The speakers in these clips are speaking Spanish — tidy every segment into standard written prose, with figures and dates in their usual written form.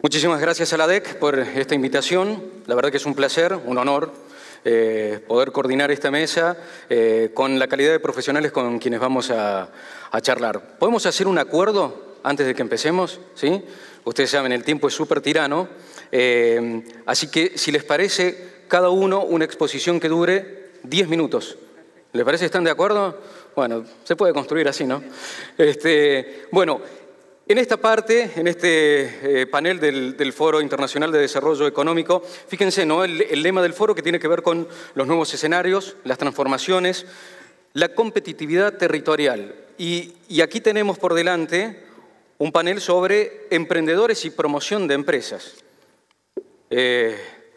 Muchísimas gracias a la ADEC por esta invitación. La verdad que es un placer, un honor poder coordinar esta mesa con la calidad de profesionales con quienes vamos a charlar. ¿Podemos hacer un acuerdo antes de que empecemos? ¿Sí? Ustedes saben, el tiempo es súper tirano. Así que, si les parece, cada uno una exposición que dure 10 minutos. ¿Les parece? ¿Están de acuerdo? Bueno, se puede construir así, ¿no? Bueno, en esta parte, en este panel del Foro Internacional de Desarrollo Económico, fíjense, ¿no? El lema del foro que tiene que ver con los nuevos escenarios, las transformaciones, la competitividad territorial. Y aquí tenemos por delante un panel sobre emprendedores y promoción de empresas.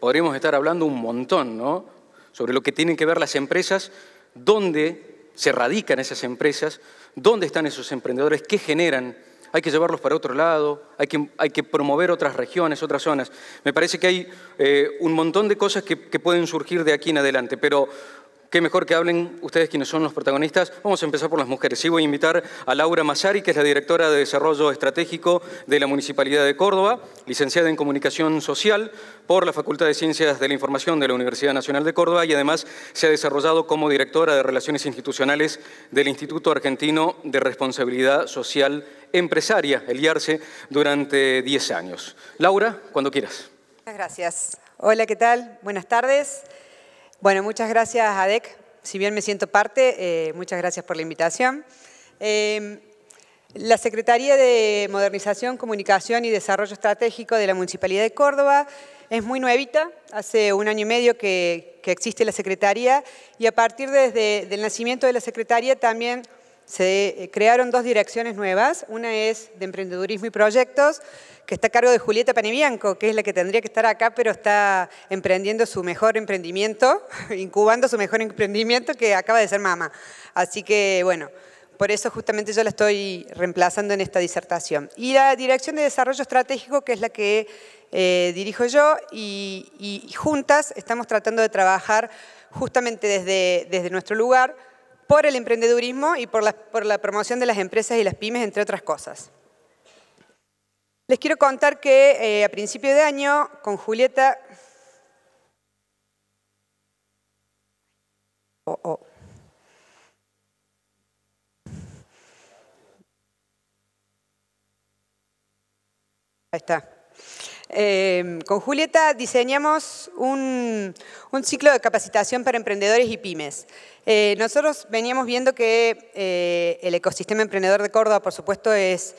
Podríamos estar hablando un montón, ¿no? Sobre lo que tienen que ver las empresas, dónde se radican esas empresas, dónde están esos emprendedores, qué generan. Hay que llevarlos para otro lado, hay que promover otras regiones, otras zonas. Me parece que hay un montón de cosas que pueden surgir de aquí en adelante, pero qué mejor que hablen ustedes quienes son los protagonistas. Vamos a empezar por las mujeres. Sí, voy a invitar a Laura Massari, que es la directora de Desarrollo Estratégico de la Municipalidad de Córdoba, licenciada en Comunicación Social por la Facultad de Ciencias de la Información de la Universidad Nacional de Córdoba y además se ha desarrollado como directora de Relaciones Institucionales del Instituto Argentino de Responsabilidad Social Empresaria, el IARSE, durante 10 años. Laura, cuando quieras. Muchas gracias. Hola, ¿qué tal? Buenas tardes. Bueno, muchas gracias a ADEC. Si bien me siento parte, muchas gracias por la invitación. La Secretaría de Modernización, Comunicación y Desarrollo Estratégico de la Municipalidad de Córdoba es muy nuevita, hace 1 año y medio que existe la Secretaría y a partir del nacimiento de la Secretaría también se crearon 2 direcciones nuevas. Una es de Emprendedurismo y Proyectos, que está a cargo de Julieta Panebianco, que es la que tendría que estar acá, pero está emprendiendo su mejor emprendimiento, incubando su mejor emprendimiento, que acaba de ser mamá. Así que, bueno, por eso justamente yo la estoy reemplazando en esta disertación. Y la Dirección de Desarrollo Estratégico, que es la que dirijo yo, y juntas estamos tratando de trabajar justamente desde nuestro lugar por el emprendedurismo y por la promoción de las empresas y las pymes, entre otras cosas. Les quiero contar que a principio de año, con Julieta... Ahí está. Con Julieta diseñamos un ciclo de capacitación para emprendedores y pymes. Nosotros veníamos viendo que el ecosistema emprendedor de Córdoba, por supuesto, es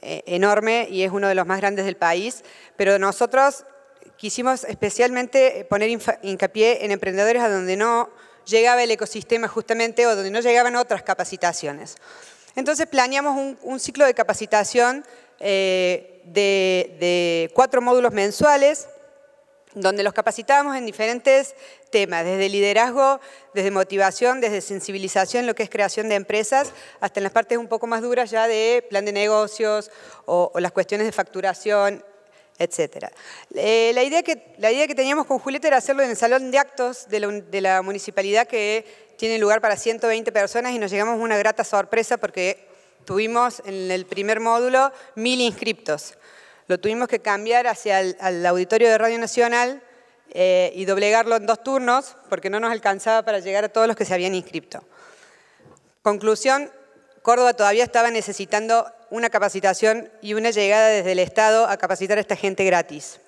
enorme y es uno de los más grandes del país, pero nosotros quisimos especialmente poner hincapié en emprendedores a donde no llegaba el ecosistema justamente o donde no llegaban otras capacitaciones. Entonces planeamos un ciclo de capacitación de 4 módulos mensuales, donde los capacitábamos en diferentes temas, desde liderazgo, desde motivación, desde sensibilización, lo que es creación de empresas, hasta en las partes un poco más duras ya de plan de negocios o las cuestiones de facturación, etc. La idea que teníamos con Julieta era hacerlo en el salón de actos de la municipalidad, que tiene lugar para 120 personas, y nos llegamos a una grata sorpresa porque tuvimos en el primer módulo 1000 inscriptos. Lo tuvimos que cambiar hacia el auditorio de Radio Nacional y doblegarlo en 2 turnos porque no nos alcanzaba para llegar a todos los que se habían inscrito. Conclusión, Córdoba todavía estaba necesitando una capacitación y una llegada desde el Estado a capacitar a esta gente gratis.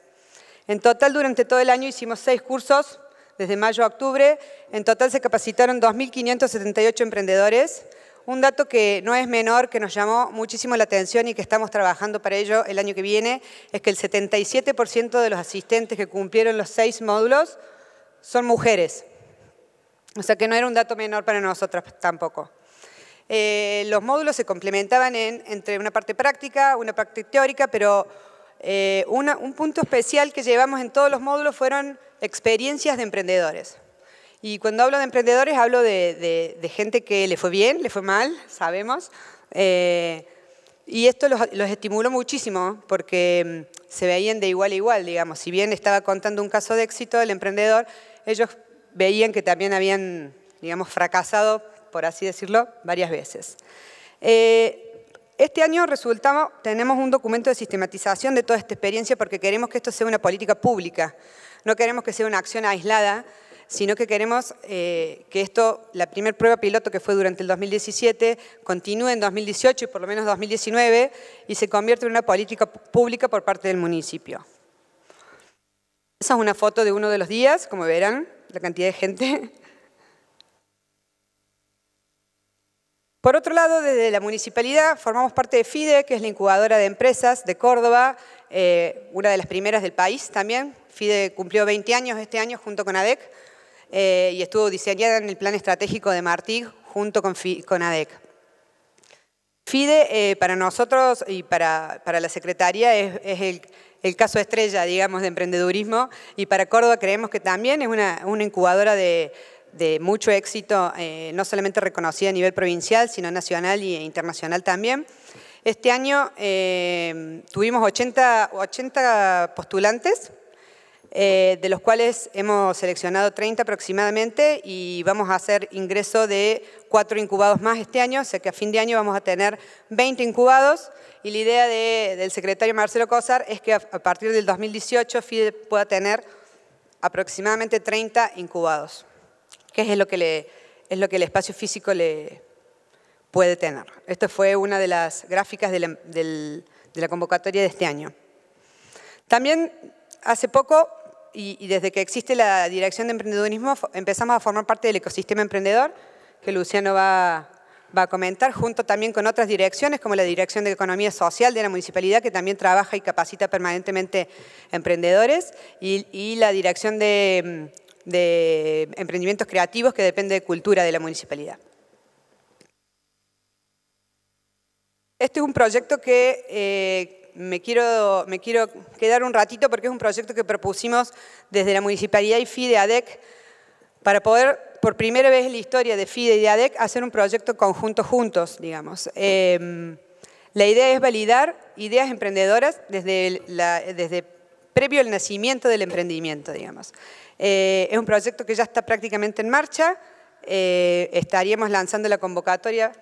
En total, durante todo el año hicimos 6 cursos, desde mayo a octubre. En total se capacitaron 2.578 emprendedores. Un dato que no es menor, que nos llamó muchísimo la atención y que estamos trabajando para ello el año que viene, es que el 77% de los asistentes que cumplieron los 6 módulos son mujeres. O sea que no era un dato menor para nosotras tampoco. Los módulos se complementaban entre una parte práctica, una parte teórica, pero un punto especial que llevamos en todos los módulos fueron experiencias de emprendedores. Y cuando hablo de emprendedores, hablo de gente que le fue bien, le fue mal, sabemos. Y esto los estimuló muchísimo porque se veían de igual a igual, digamos. Si bien estaba contando un caso de éxito del emprendedor, ellos veían que también habían, digamos, fracasado, por así decirlo, varias veces. Este año tenemos un documento de sistematización de toda esta experiencia porque queremos que esto sea una política pública. No queremos que sea una acción aislada, sino que queremos que esto, la primera prueba piloto que fue durante el 2017, continúe en 2018 y por lo menos 2019 y se convierta en una política pública por parte del municipio. Esa es una foto de uno de los días, como verán, la cantidad de gente. Por otro lado, desde la municipalidad formamos parte de FIDE, que es la incubadora de empresas de Córdoba, una de las primeras del país también. FIDE cumplió 20 años este año junto con ADEC y estuvo diseñada en el plan estratégico de Martí junto con ADEC. FIDE para nosotros y para la Secretaría es el caso estrella, digamos, de emprendedurismo, y para Córdoba creemos que también es una incubadora de mucho éxito, no solamente reconocida a nivel provincial, sino nacional e internacional también. Este año tuvimos 80 postulantes, de los cuales hemos seleccionado 30 aproximadamente y vamos a hacer ingreso de 4 incubados más este año, o sea que a fin de año vamos a tener 20 incubados y la idea del secretario Marcelo Cosar es que a partir del 2018 FIDE pueda tener aproximadamente 30 incubados, que es lo que el espacio físico le puede tener. Esto fue una de las gráficas de la convocatoria de este año. También hace poco, y desde que existe la Dirección de Emprendedurismo, empezamos a formar parte del ecosistema emprendedor, que Luciano va a comentar, junto también con otras direcciones, como la Dirección de Economía Social de la Municipalidad, que también trabaja y capacita permanentemente emprendedores, y la Dirección de Emprendimientos Creativos, que depende de Cultura de la Municipalidad. Este es un proyecto que me quiero quedar un ratito porque es un proyecto que propusimos desde la Municipalidad y FIDE ADEC para poder, por primera vez en la historia de FIDE y de ADEC, hacer un proyecto conjunto juntos, digamos. La idea es validar ideas emprendedoras desde previo al nacimiento del emprendimiento, digamos. Es un proyecto que ya está prácticamente en marcha, estaríamos lanzando la convocatoria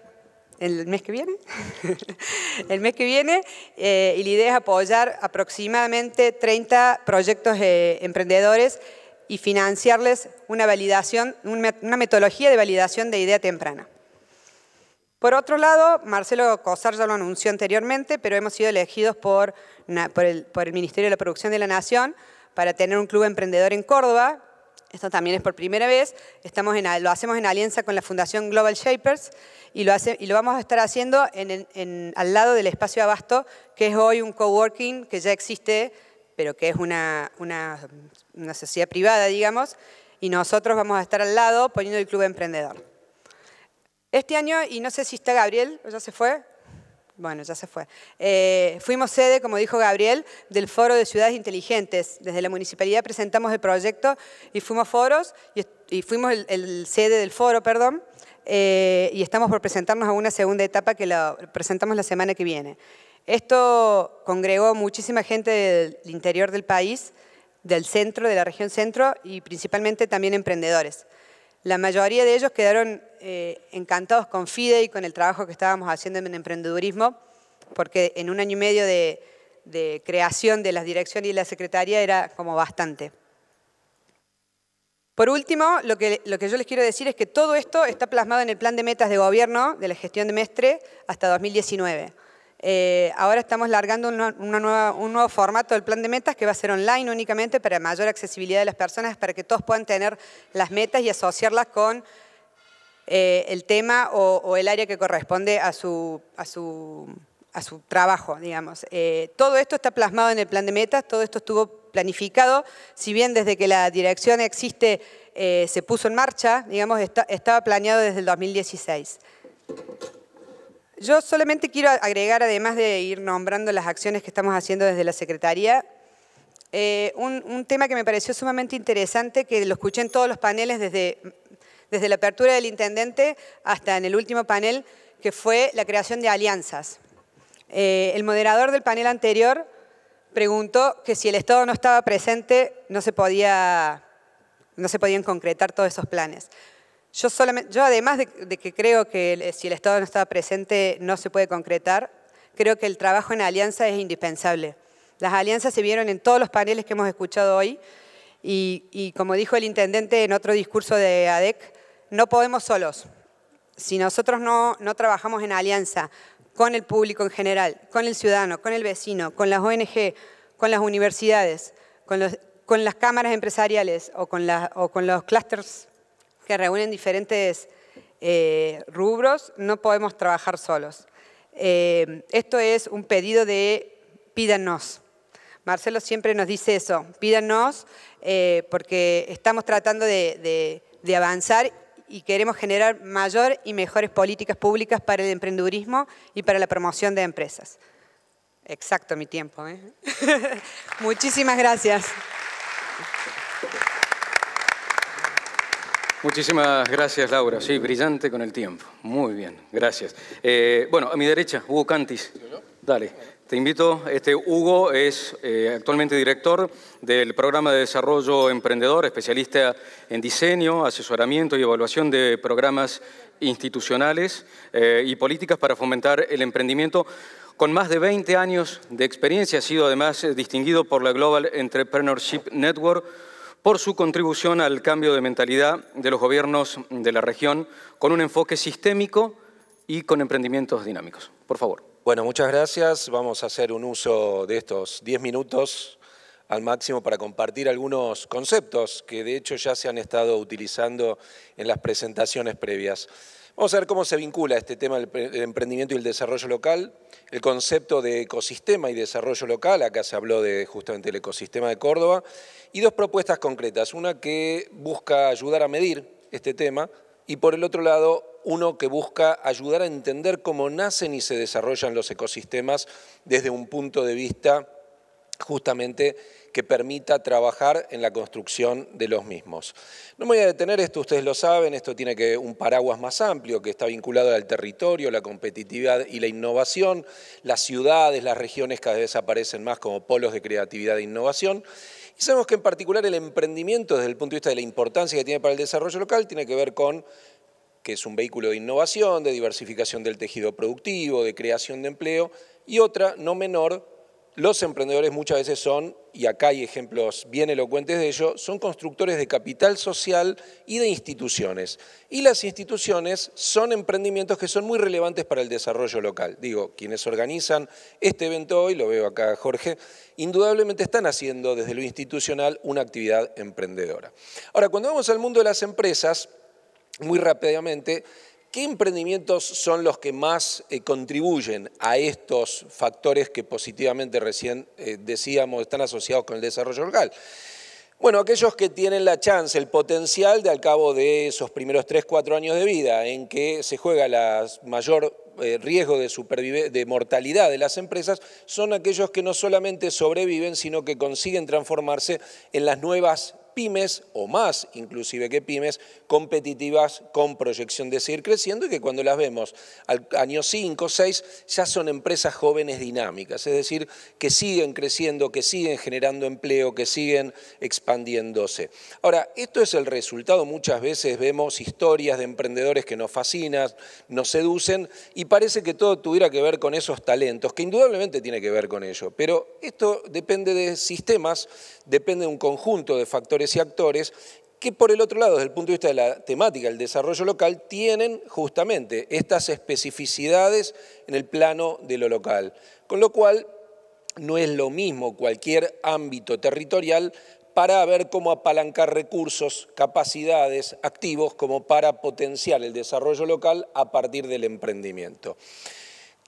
el mes que viene, y la idea es apoyar aproximadamente 30 proyectos emprendedores y financiarles una metodología de validación de idea temprana. Por otro lado, Marcelo Cosar ya lo anunció anteriormente, pero hemos sido elegidos por el Ministerio de la Producción de la Nación para tener un club emprendedor en Córdoba. Esto también es por primera vez. Lo hacemos en alianza con la Fundación Global Shapers y lo vamos a estar haciendo al lado del Espacio Abasto, que es hoy un coworking que ya existe, pero que es una sociedad privada, digamos, y nosotros vamos a estar al lado poniendo el club emprendedor. Este año, y no sé si está Gabriel, ¿ya se fue? Bueno, ya se fue. Fuimos sede, como dijo Gabriel, del Foro de Ciudades Inteligentes. Desde la Municipalidad presentamos el proyecto y fuimos foros, y fuimos el sede del foro, perdón, y estamos por presentarnos a una segunda etapa que la presentamos la semana que viene. Esto congregó muchísima gente del interior del país, del centro, de la región centro, y principalmente también emprendedores. La mayoría de ellos quedaron encantados con FIDE y con el trabajo que estábamos haciendo en emprendedurismo, porque en un año y medio de creación de las direcciones y la secretaría era como bastante. Por último, lo que yo les quiero decir es que todo esto está plasmado en el plan de metas de gobierno de la gestión de Mestre hasta 2019. Ahora estamos largando un nuevo formato del plan de metas que va a ser online únicamente para mayor accesibilidad de las personas, para que todos puedan tener las metas y asociarlas con el tema o el área que corresponde a su trabajo, digamos. Todo esto está plasmado en el plan de metas, todo esto estuvo planificado, si bien desde que la dirección existe se puso en marcha, digamos, estaba planeado desde el 2016. Yo solamente quiero agregar, además de ir nombrando las acciones que estamos haciendo desde la Secretaría, un tema que me pareció sumamente interesante, que lo escuché en todos los paneles desde la apertura del intendente hasta en el último panel, que fue la creación de alianzas. El moderador del panel anterior preguntó que si el Estado no estaba presente no se podían concretar todos esos planes. Yo además de que creo que si el Estado no estaba presente no se puede concretar, creo que el trabajo en alianza es indispensable. Las alianzas se vieron en todos los paneles que hemos escuchado hoy y como dijo el intendente en otro discurso de ADEC, no podemos solos. Si nosotros no trabajamos en alianza con el público en general, con el ciudadano, con el vecino, con las ONG, con las universidades, con las cámaras empresariales o con los clústeres que reúnen diferentes rubros, no podemos trabajar solos. Esto es un pedido de pídanos. Marcelo siempre nos dice eso, pídanos porque estamos tratando de avanzar y queremos generar mayor y mejores políticas públicas para el emprendedurismo y para la promoción de empresas. Exacto mi tiempo. Muchísimas gracias. Muchísimas gracias, Laura. Sí, brillante con el tiempo. Muy bien, gracias. Bueno, a mi derecha, Hugo Cantis. Dale, te invito. Hugo es actualmente director del Programa de Desarrollo Emprendedor, especialista en diseño, asesoramiento y evaluación de programas institucionales y políticas para fomentar el emprendimiento. Con más de 20 años de experiencia, ha sido además distinguido por la Global Entrepreneurship Network por su contribución al cambio de mentalidad de los gobiernos de la región con un enfoque sistémico y con emprendimientos dinámicos. Por favor. Bueno, muchas gracias. Vamos a hacer un uso de estos 10 minutos al máximo para compartir algunos conceptos que de hecho ya se han estado utilizando en las presentaciones previas. Vamos a ver cómo se vincula este tema del emprendimiento y el desarrollo local, el concepto de ecosistema y desarrollo local, acá se habló de justamente el ecosistema de Córdoba, y dos propuestas concretas, una que busca ayudar a medir este tema y por el otro lado uno que busca ayudar a entender cómo nacen y se desarrollan los ecosistemas desde un punto de vista justamente que permita trabajar en la construcción de los mismos. No me voy a detener, esto ustedes lo saben, esto tiene que un paraguas más amplio que está vinculado al territorio, la competitividad y la innovación, las ciudades, las regiones cada vez aparecen más como polos de creatividad e innovación. Y sabemos que en particular el emprendimiento desde el punto de vista de la importancia que tiene para el desarrollo local tiene que ver con que es un vehículo de innovación, de diversificación del tejido productivo, de creación de empleo y otra, no menor, los emprendedores muchas veces son, y acá hay ejemplos bien elocuentes de ello, son constructores de capital social y de instituciones. Y las instituciones son emprendimientos que son muy relevantes para el desarrollo local. Digo, quienes organizan este evento hoy, lo veo acá Jorge, indudablemente están haciendo desde lo institucional una actividad emprendedora. Ahora, cuando vamos al mundo de las empresas, muy rápidamente, ¿qué emprendimientos son los que más contribuyen a estos factores que positivamente recién decíamos están asociados con el desarrollo local? Bueno, aquellos que tienen la chance, el potencial de al cabo de esos primeros 3, 4 años de vida en que se juega el mayor riesgo de mortalidad de las empresas, son aquellos que no solamente sobreviven, sino que consiguen transformarse en las nuevas pymes, o más inclusive que pymes, competitivas con proyección de seguir creciendo y que cuando las vemos al año 5, 6, ya son empresas jóvenes dinámicas, es decir, que siguen creciendo, que siguen generando empleo, que siguen expandiéndose. Ahora, esto es el resultado, muchas veces vemos historias de emprendedores que nos fascinan, nos seducen y parece que todo tuviera que ver con esos talentos, que indudablemente tiene que ver con ello, pero esto depende de sistemas, depende de un conjunto de factores y actores que por el otro lado, desde el punto de vista de la temática del desarrollo local, tienen justamente estas especificidades en el plano de lo local. Con lo cual, no es lo mismo cualquier ámbito territorial para ver cómo apalancar recursos, capacidades, activos, como para potenciar el desarrollo local a partir del emprendimiento.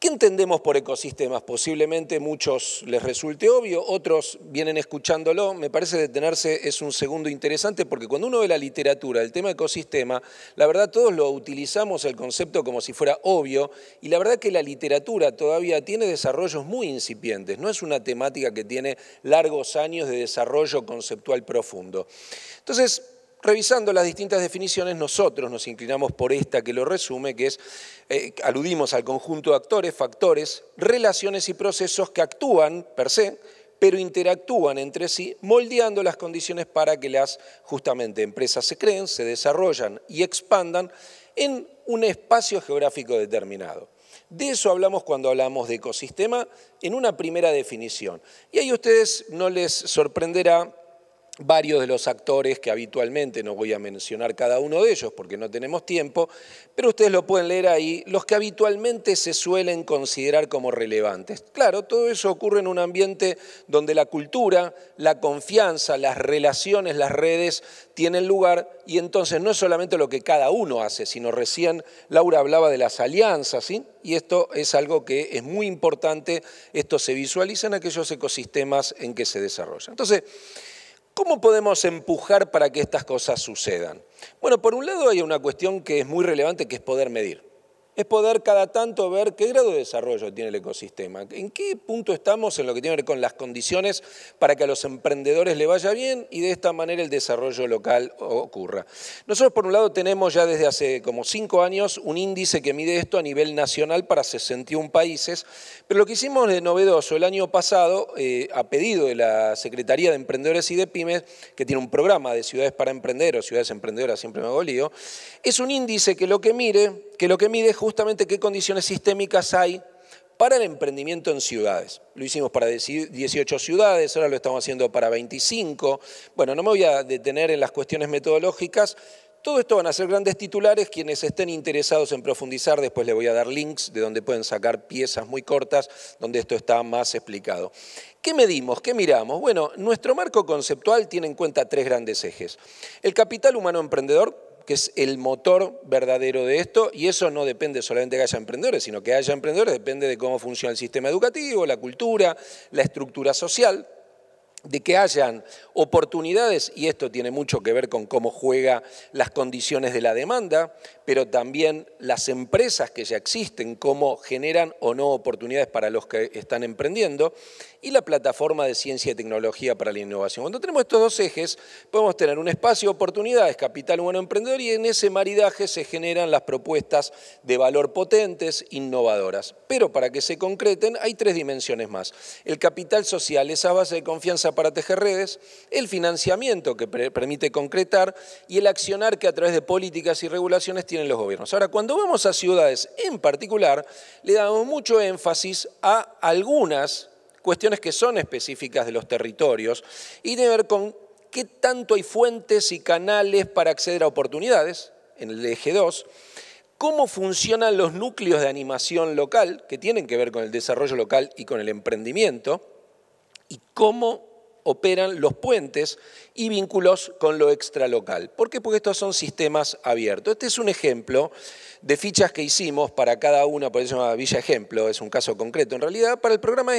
¿Qué entendemos por ecosistemas? Posiblemente muchos les resulte obvio, otros vienen escuchándolo. Me parece detenerse es un segundo interesante porque cuando uno ve la literatura, el tema ecosistema, la verdad todos lo utilizamos el concepto como si fuera obvio y la verdad que la literatura todavía tiene desarrollos muy incipientes. No es una temática que tiene largos años de desarrollo conceptual profundo. Entonces, revisando las distintas definiciones, nosotros nos inclinamos por esta que lo resume, que es, aludimos al conjunto de actores, factores, relaciones y procesos que actúan per se, pero interactúan entre sí, moldeando las condiciones para que las, justamente, empresas se creen, se desarrollan y expandan en un espacio geográfico determinado. De eso hablamos cuando hablamos de ecosistema en una primera definición. Y ahí a ustedes no les sorprenderá varios de los actores que habitualmente, no voy a mencionar cada uno de ellos porque no tenemos tiempo, pero ustedes lo pueden leer ahí, los que habitualmente se suelen considerar como relevantes. Claro, todo eso ocurre en un ambiente donde la cultura, la confianza, las relaciones, las redes tienen lugar y entonces no es solamente lo que cada uno hace, sino recién Laura hablaba de las alianzas, ¿sí? Y esto es algo que es muy importante, esto se visualiza en aquellos ecosistemas en que se desarrolla. Entonces, ¿cómo podemos empujar para que estas cosas sucedan? Bueno, por un lado hay una cuestión que es muy relevante, que es poder medir. Es poder cada tanto ver qué grado de desarrollo tiene el ecosistema, en qué punto estamos en lo que tiene que ver con las condiciones para que a los emprendedores le vaya bien y de esta manera el desarrollo local ocurra. Nosotros por un lado tenemos ya desde hace como 5 años un índice que mide esto a nivel nacional para 61 países, pero lo que hicimos de novedoso el año pasado, a pedido de la Secretaría de Emprendedores y de Pymes, que tiene un programa de ciudades para emprender o ciudades emprendedoras, siempre me hago lío, es un índice que lo que mide justamente qué condiciones sistémicas hay para el emprendimiento en ciudades. Lo hicimos para 18 ciudades, ahora lo estamos haciendo para 25. Bueno, no me voy a detener en las cuestiones metodológicas. Todo esto van a ser grandes titulares. Quienes estén interesados en profundizar, después les voy a dar links de donde pueden sacar piezas muy cortas, donde esto está más explicado. ¿Qué medimos? ¿Qué miramos? Bueno, nuestro marco conceptual tiene en cuenta 3 grandes ejes. El capital humano emprendedor, que es el motor verdadero de esto, y eso no depende solamente de que haya emprendedores, sino que haya emprendedores, depende de cómo funciona el sistema educativo, la cultura, la estructura social, de que hayan oportunidades, y esto tiene mucho que ver con cómo juega las condiciones de la demanda, pero también las empresas que ya existen, cómo generan o no oportunidades para los que están emprendiendo, y la plataforma de ciencia y tecnología para la innovación. Cuando tenemos estos 2 ejes, podemos tener un espacio de oportunidades, capital humano emprendedor, y en ese maridaje se generan las propuestas de valor potentes, innovadoras. Pero para que se concreten, hay 3 dimensiones más. El capital social, esa base de confianza para tejer redes, el financiamiento que permite concretar y el accionar que a través de políticas y regulaciones tienen los gobiernos. Ahora, cuando vamos a ciudades en particular, le damos mucho énfasis a algunas cuestiones que son específicas de los territorios y tiene que ver con qué tanto hay fuentes y canales para acceder a oportunidades, en el eje 2, cómo funcionan los núcleos de animación local, que tienen que ver con el desarrollo local y con el emprendimiento, y cómo operan los puentes y vínculos con lo extralocal. ¿Por qué? Porque estos son sistemas abiertos. Este es un ejemplo de fichas que hicimos para cada una, por eso se llama Villa Ejemplo, es un caso concreto. En realidad, para el programa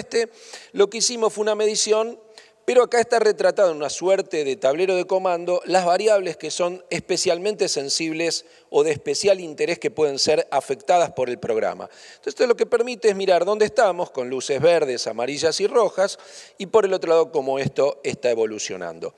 lo que hicimos fue una medición, pero acá está retratado en una suerte de tablero de comando las variables que son especialmente sensibles o de especial interés que pueden ser afectadas por el programa. Entonces, esto lo que permite es mirar dónde estamos, con luces verdes, amarillas y rojas, y por el otro lado, cómo esto está evolucionando.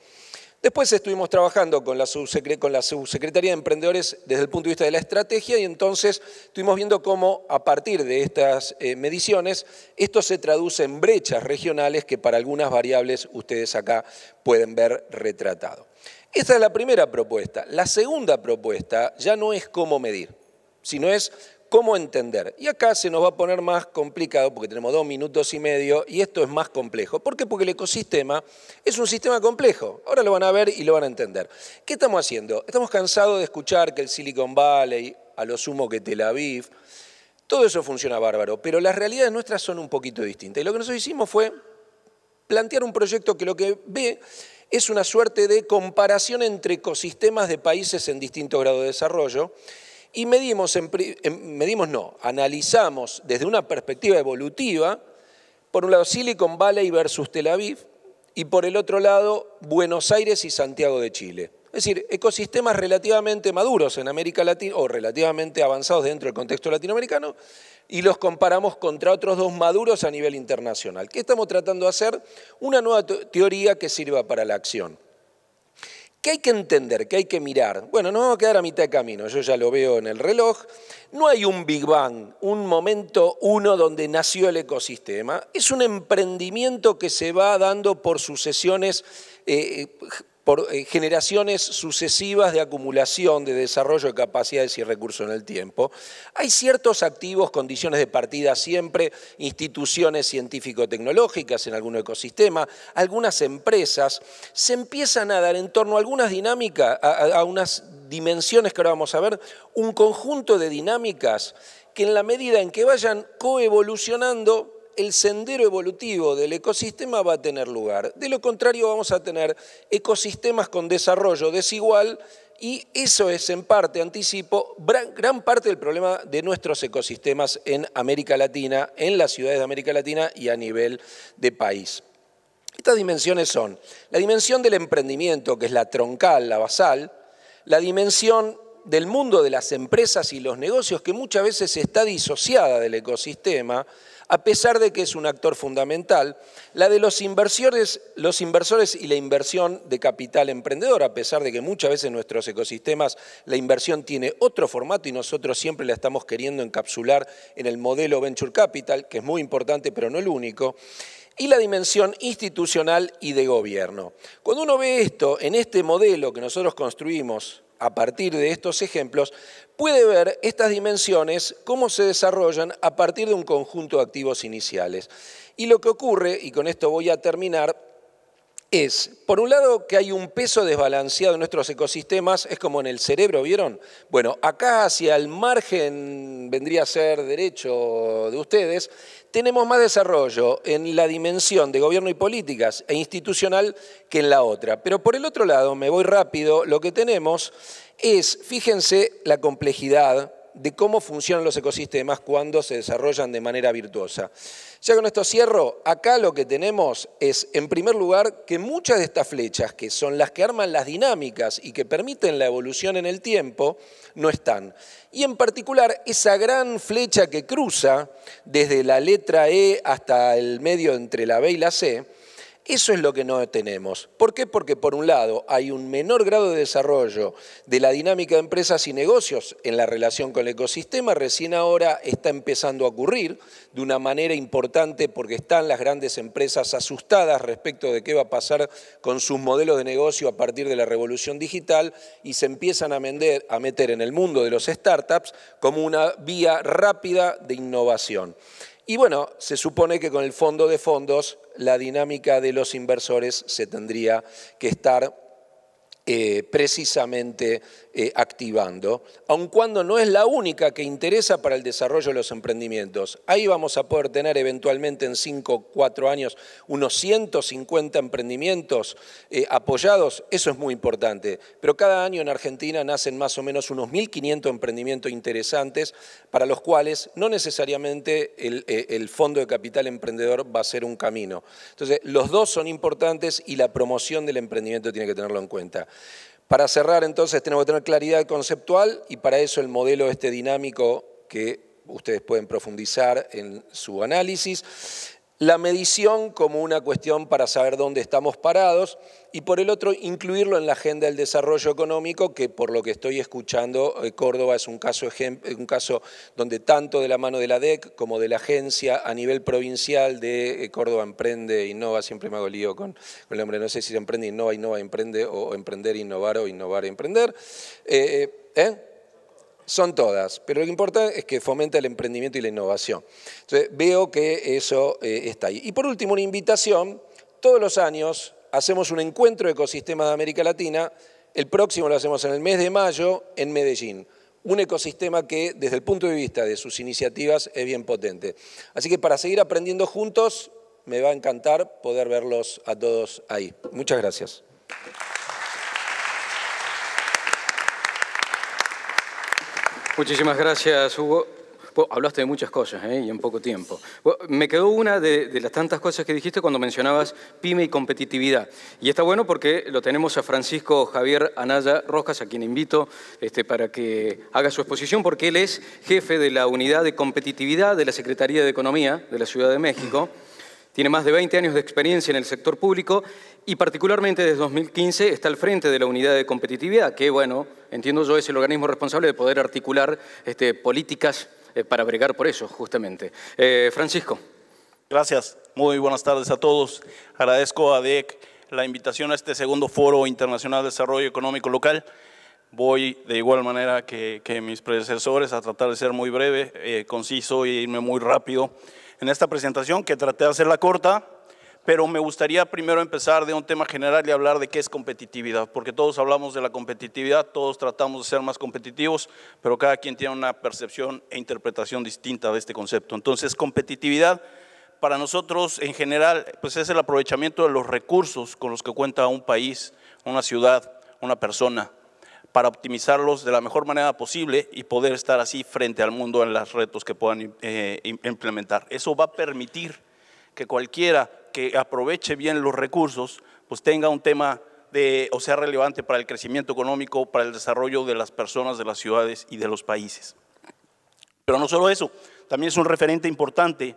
Después estuvimos trabajando con la Subsecretaría de Emprendedores desde el punto de vista de la estrategia y entonces estuvimos viendo cómo a partir de estas mediciones esto se traduce en brechas regionales que para algunas variables ustedes acá pueden ver retratado. Esta es la primera propuesta. La segunda propuesta ya no es cómo medir, sino es cómo entender. Y acá se nos va a poner más complicado porque tenemos 2 minutos y medio y esto es más complejo. ¿Por qué? Porque el ecosistema es un sistema complejo. Ahora lo van a ver y lo van a entender. ¿Qué estamos haciendo? Estamos cansados de escuchar que el Silicon Valley, a lo sumo que Tel Aviv, todo eso funciona bárbaro, pero las realidades nuestras son un poquito distintas. Y lo que nosotros hicimos fue plantear un proyecto que lo que ve es una suerte de comparación entre ecosistemas de países en distinto grado de desarrollo. Y analizamos desde una perspectiva evolutiva, por un lado Silicon Valley versus Tel Aviv, y por el otro lado Buenos Aires y Santiago de Chile. Es decir, ecosistemas relativamente maduros en América Latina, o relativamente avanzados dentro del contexto latinoamericano, y los comparamos contra otros 2 maduros a nivel internacional. ¿Qué estamos tratando de hacer? Una nueva teoría que sirva para la acción. ¿Qué hay que entender? ¿Qué hay que mirar? Bueno, nos vamos a quedar a mitad de camino, yo ya lo veo en el reloj. No hay un Big Bang, un momento uno donde nació el ecosistema. Es un emprendimiento que se va dando por sucesiones por generaciones sucesivas de acumulación, de desarrollo de capacidades y recursos en el tiempo. Hay ciertos activos, condiciones de partida siempre, instituciones científico-tecnológicas en algún ecosistema, algunas empresas, se empiezan a dar en torno a algunas dinámicas, a unas dimensiones que ahora vamos a ver, un conjunto de dinámicas que en la medida en que vayan coevolucionando, el sendero evolutivo del ecosistema va a tener lugar. De lo contrario, vamos a tener ecosistemas con desarrollo desigual y eso es, en parte, anticipo, gran parte del problema de nuestros ecosistemas en América Latina, en las ciudades de América Latina y a nivel de país. Estas dimensiones son la dimensión del emprendimiento, que es la troncal, la basal, la dimensión del mundo de las empresas y los negocios, que muchas veces está disociada del ecosistema, a pesar de que es un actor fundamental, la de los inversores y la inversión de capital emprendedor, a pesar de que muchas veces en nuestros ecosistemas la inversión tiene otro formato y nosotros siempre la estamos queriendo encapsular en el modelo Venture Capital, que es muy importante pero no el único, y la dimensión institucional y de gobierno. Cuando uno ve esto en este modelo que nosotros construimos a partir de estos ejemplos, puede ver estas dimensiones, cómo se desarrollan a partir de un conjunto de activos iniciales. Y lo que ocurre, y con esto voy a terminar, es, por un lado, que hay un peso desbalanceado en nuestros ecosistemas, es como en el cerebro, ¿vieron? Bueno, acá hacia el margen, vendría a ser derecho de ustedes, tenemos más desarrollo en la dimensión de gobierno y políticas e institucional que en la otra. Pero por el otro lado, me voy rápido, lo que tenemos es, fíjense la complejidad de cómo funcionan los ecosistemas cuando se desarrollan de manera virtuosa. Ya con esto cierro, acá lo que tenemos es, en primer lugar, que muchas de estas flechas, que son las que arman las dinámicas y que permiten la evolución en el tiempo, no están. Y en particular, esa gran flecha que cruza desde la letra E hasta el medio entre la B y la C, eso es lo que no tenemos. ¿Por qué? Porque por un lado hay un menor grado de desarrollo de la dinámica de empresas y negocios en la relación con el ecosistema, recién ahora está empezando a ocurrir de una manera importante porque están las grandes empresas asustadas respecto de qué va a pasar con sus modelos de negocio a partir de la revolución digital y se empiezan a meter en el mundo de los startups como una vía rápida de innovación. Y bueno, se supone que con el fondo de fondos la dinámica de los inversores se tendría que estar precisamente activando, aun cuando no es la única que interesa para el desarrollo de los emprendimientos. Ahí vamos a poder tener eventualmente en 5 o 4 años unos 150 emprendimientos apoyados, eso es muy importante, pero cada año en Argentina nacen más o menos unos 1.500 emprendimientos interesantes para los cuales no necesariamente el Fondo de Capital Emprendedor va a ser un camino. Entonces, los dos son importantes y la promoción del emprendimiento tiene que tenerlo en cuenta. Para cerrar, entonces, tenemos que tener claridad conceptual y para eso el modelo dinámico que ustedes pueden profundizar en su análisis. La medición como una cuestión para saber dónde estamos parados y por el otro incluirlo en la agenda del desarrollo económico que por lo que estoy escuchando Córdoba es un caso donde tanto de la mano de la DEC como de la agencia a nivel provincial de Córdoba Emprende, Innova, siempre me hago lío con el nombre, no sé si se emprende, innova, emprende o emprender, innovar o innovar, emprender. Son todas, pero lo importante es que fomenta el emprendimiento y la innovación. Entonces, veo que eso está ahí. Y por último, una invitación. Todos los años hacemos un encuentro de ecosistemas de América Latina. El próximo lo hacemos en el mes de mayo en Medellín. Un ecosistema que, desde el punto de vista de sus iniciativas, es bien potente. Así que para seguir aprendiendo juntos, me va a encantar poder verlos a todos ahí. Muchas gracias. Muchísimas gracias, Hugo. Bueno, hablaste de muchas cosas y en poco tiempo. Bueno, me quedó una de las tantas cosas que dijiste cuando mencionabas pyme y competitividad. Y está bueno porque lo tenemos a Francisco Javier Anaya Rojas, a quien invito para que haga su exposición, porque él es jefe de la Unidad de Competitividad de la Secretaría de Economía de la Ciudad de México. Tiene más de 20 años de experiencia en el sector público y particularmente desde 2015 está al frente de la Unidad de Competitividad, que, bueno, entiendo yo es el organismo responsable de poder articular políticas para bregar por eso, justamente. Francisco. Gracias. Muy buenas tardes a todos. Agradezco a DEC la invitación a este segundo Foro Internacional de Desarrollo Económico Local. Voy de igual manera que mis predecesores a tratar de ser muy breve, conciso e irme muy rápido en esta presentación, que traté de hacerla corta, pero me gustaría primero empezar de un tema general y hablar de qué es competitividad, porque todos hablamos de la competitividad, todos tratamos de ser más competitivos, pero cada quien tiene una percepción e interpretación distinta de este concepto. Entonces, competitividad para nosotros en general pues es el aprovechamiento de los recursos con los que cuenta un país, una ciudad, una persona, para optimizarlos de la mejor manera posible y poder estar así frente al mundo en los retos que puedan implementar. Eso va a permitir que cualquiera que aproveche bien los recursos pues tenga un tema o sea relevante para el crecimiento económico, para el desarrollo de las personas, de las ciudades y de los países. Pero no solo eso, también es un referente importante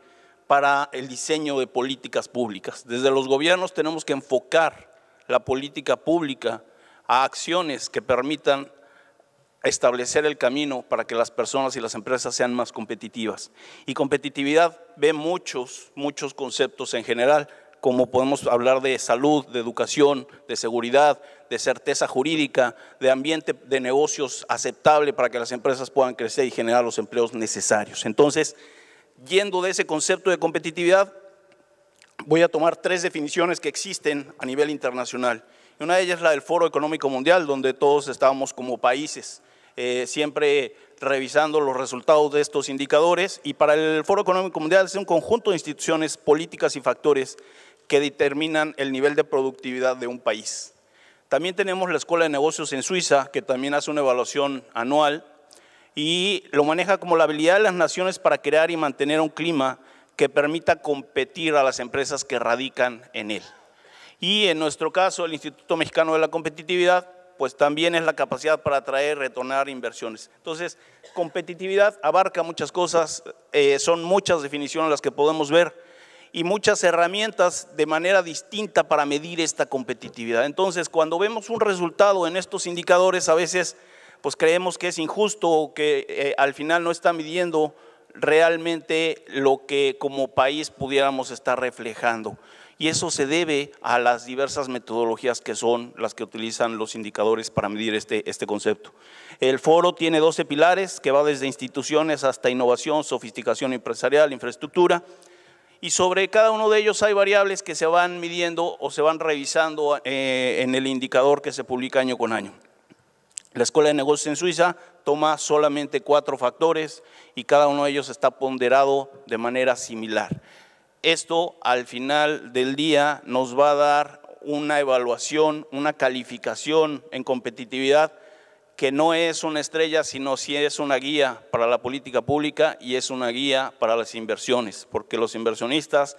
para el diseño de políticas públicas. Desde los gobiernos tenemos que enfocar la política pública a acciones que permitan establecer el camino para que las personas y las empresas sean más competitivas. Y competitividad ve muchos conceptos en general, como podemos hablar de salud, de educación, de seguridad, de certeza jurídica, de ambiente de negocios aceptable para que las empresas puedan crecer y generar los empleos necesarios. Entonces, yendo de ese concepto de competitividad, voy a tomar 3 definiciones que existen a nivel internacional. Una de ellas es la del Foro Económico Mundial, donde todos estábamos como países, siempre revisando los resultados de estos indicadores, y para el Foro Económico Mundial es un conjunto de instituciones políticas y factores que determinan el nivel de productividad de un país. También tenemos la Escuela de Negocios en Suiza, que también hace una evaluación anual y lo maneja como la habilidad de las naciones para crear y mantener un clima que permita competir a las empresas que radican en él. Y en nuestro caso, el Instituto Mexicano de la Competitividad, pues también es la capacidad para atraer, retornar inversiones. Entonces, competitividad abarca muchas cosas, son muchas definiciones las que podemos ver y muchas herramientas de manera distinta para medir esta competitividad. Entonces, cuando vemos un resultado en estos indicadores, a veces pues creemos que es injusto o que al final no está midiendo realmente lo que como país pudiéramos estar reflejando. Y eso se debe a las diversas metodologías que son las que utilizan los indicadores para medir este concepto. El foro tiene 12 pilares que va desde instituciones hasta innovación, sofisticación empresarial, infraestructura, y sobre cada uno de ellos hay variables que se van midiendo o se van revisando en el indicador que se publica año con año. La Escuela de Negocios en Suiza toma solamente 4 factores y cada uno de ellos está ponderado de manera similar. Esto al final del día nos va a dar una evaluación, una calificación en competitividad que no es una estrella, sino sí es una guía para la política pública y es una guía para las inversiones, porque los inversionistas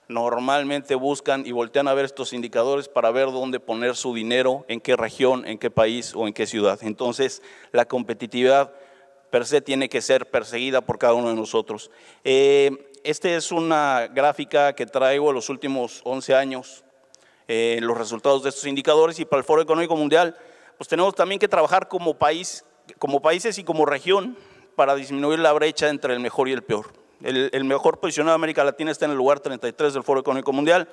normalmente buscan y voltean a ver estos indicadores para ver dónde poner su dinero, en qué región, en qué país o en qué ciudad. Entonces, la competitividad per se tiene que ser perseguida por cada uno de nosotros. Esta es una gráfica que traigo los últimos 11 años, los resultados de estos indicadores, y para el Foro Económico Mundial pues tenemos también que trabajar como países y como región para disminuir la brecha entre el mejor y el peor. El mejor posicionado de América Latina está en el lugar 33 del Foro Económico Mundial,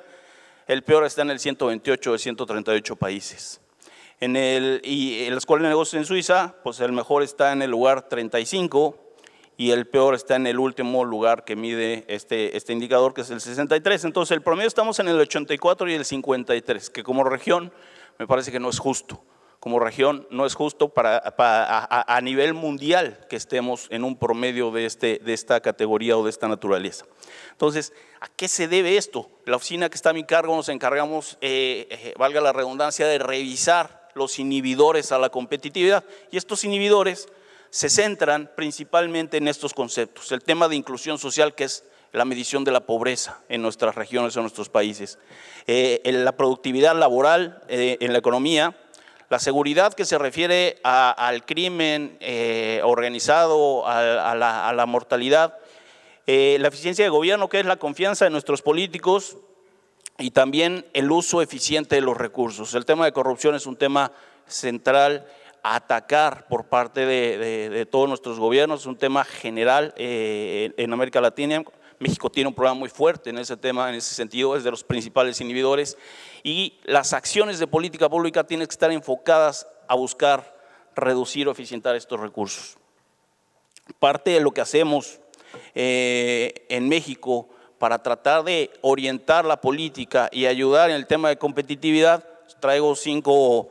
el peor está en el 128 de 138 países. Y en la Escuela de Negocios en Suiza, pues el mejor está en el lugar 35 y el peor está en el último lugar que mide este indicador, que es el 63. Entonces el promedio estamos en el 84 y el 53, que como región me parece que no es justo. Como región no es justo a nivel mundial que estemos en un promedio de esta categoría o de esta naturaleza. Entonces, ¿a qué se debe esto? La oficina que está a mi cargo nos encargamos, valga la redundancia, de revisar los inhibidores a la competitividad, y estos inhibidores se centran principalmente en estos conceptos. El tema de inclusión social, que es la medición de la pobreza en nuestras regiones o en nuestros países, la productividad laboral en la economía, la seguridad, que se refiere al crimen organizado, a la mortalidad, la eficiencia de gobierno, que es la confianza en nuestros políticos, y también el uso eficiente de los recursos. El tema de corrupción es un tema central a atacar por parte de todos nuestros gobiernos, es un tema general en América Latina, México tiene un programa muy fuerte en ese tema, en ese sentido, es de los principales inhibidores. Y las acciones de política pública tienen que estar enfocadas a buscar reducir o eficientar estos recursos. Parte de lo que hacemos en México para tratar de orientar la política y ayudar en el tema de competitividad, traigo 5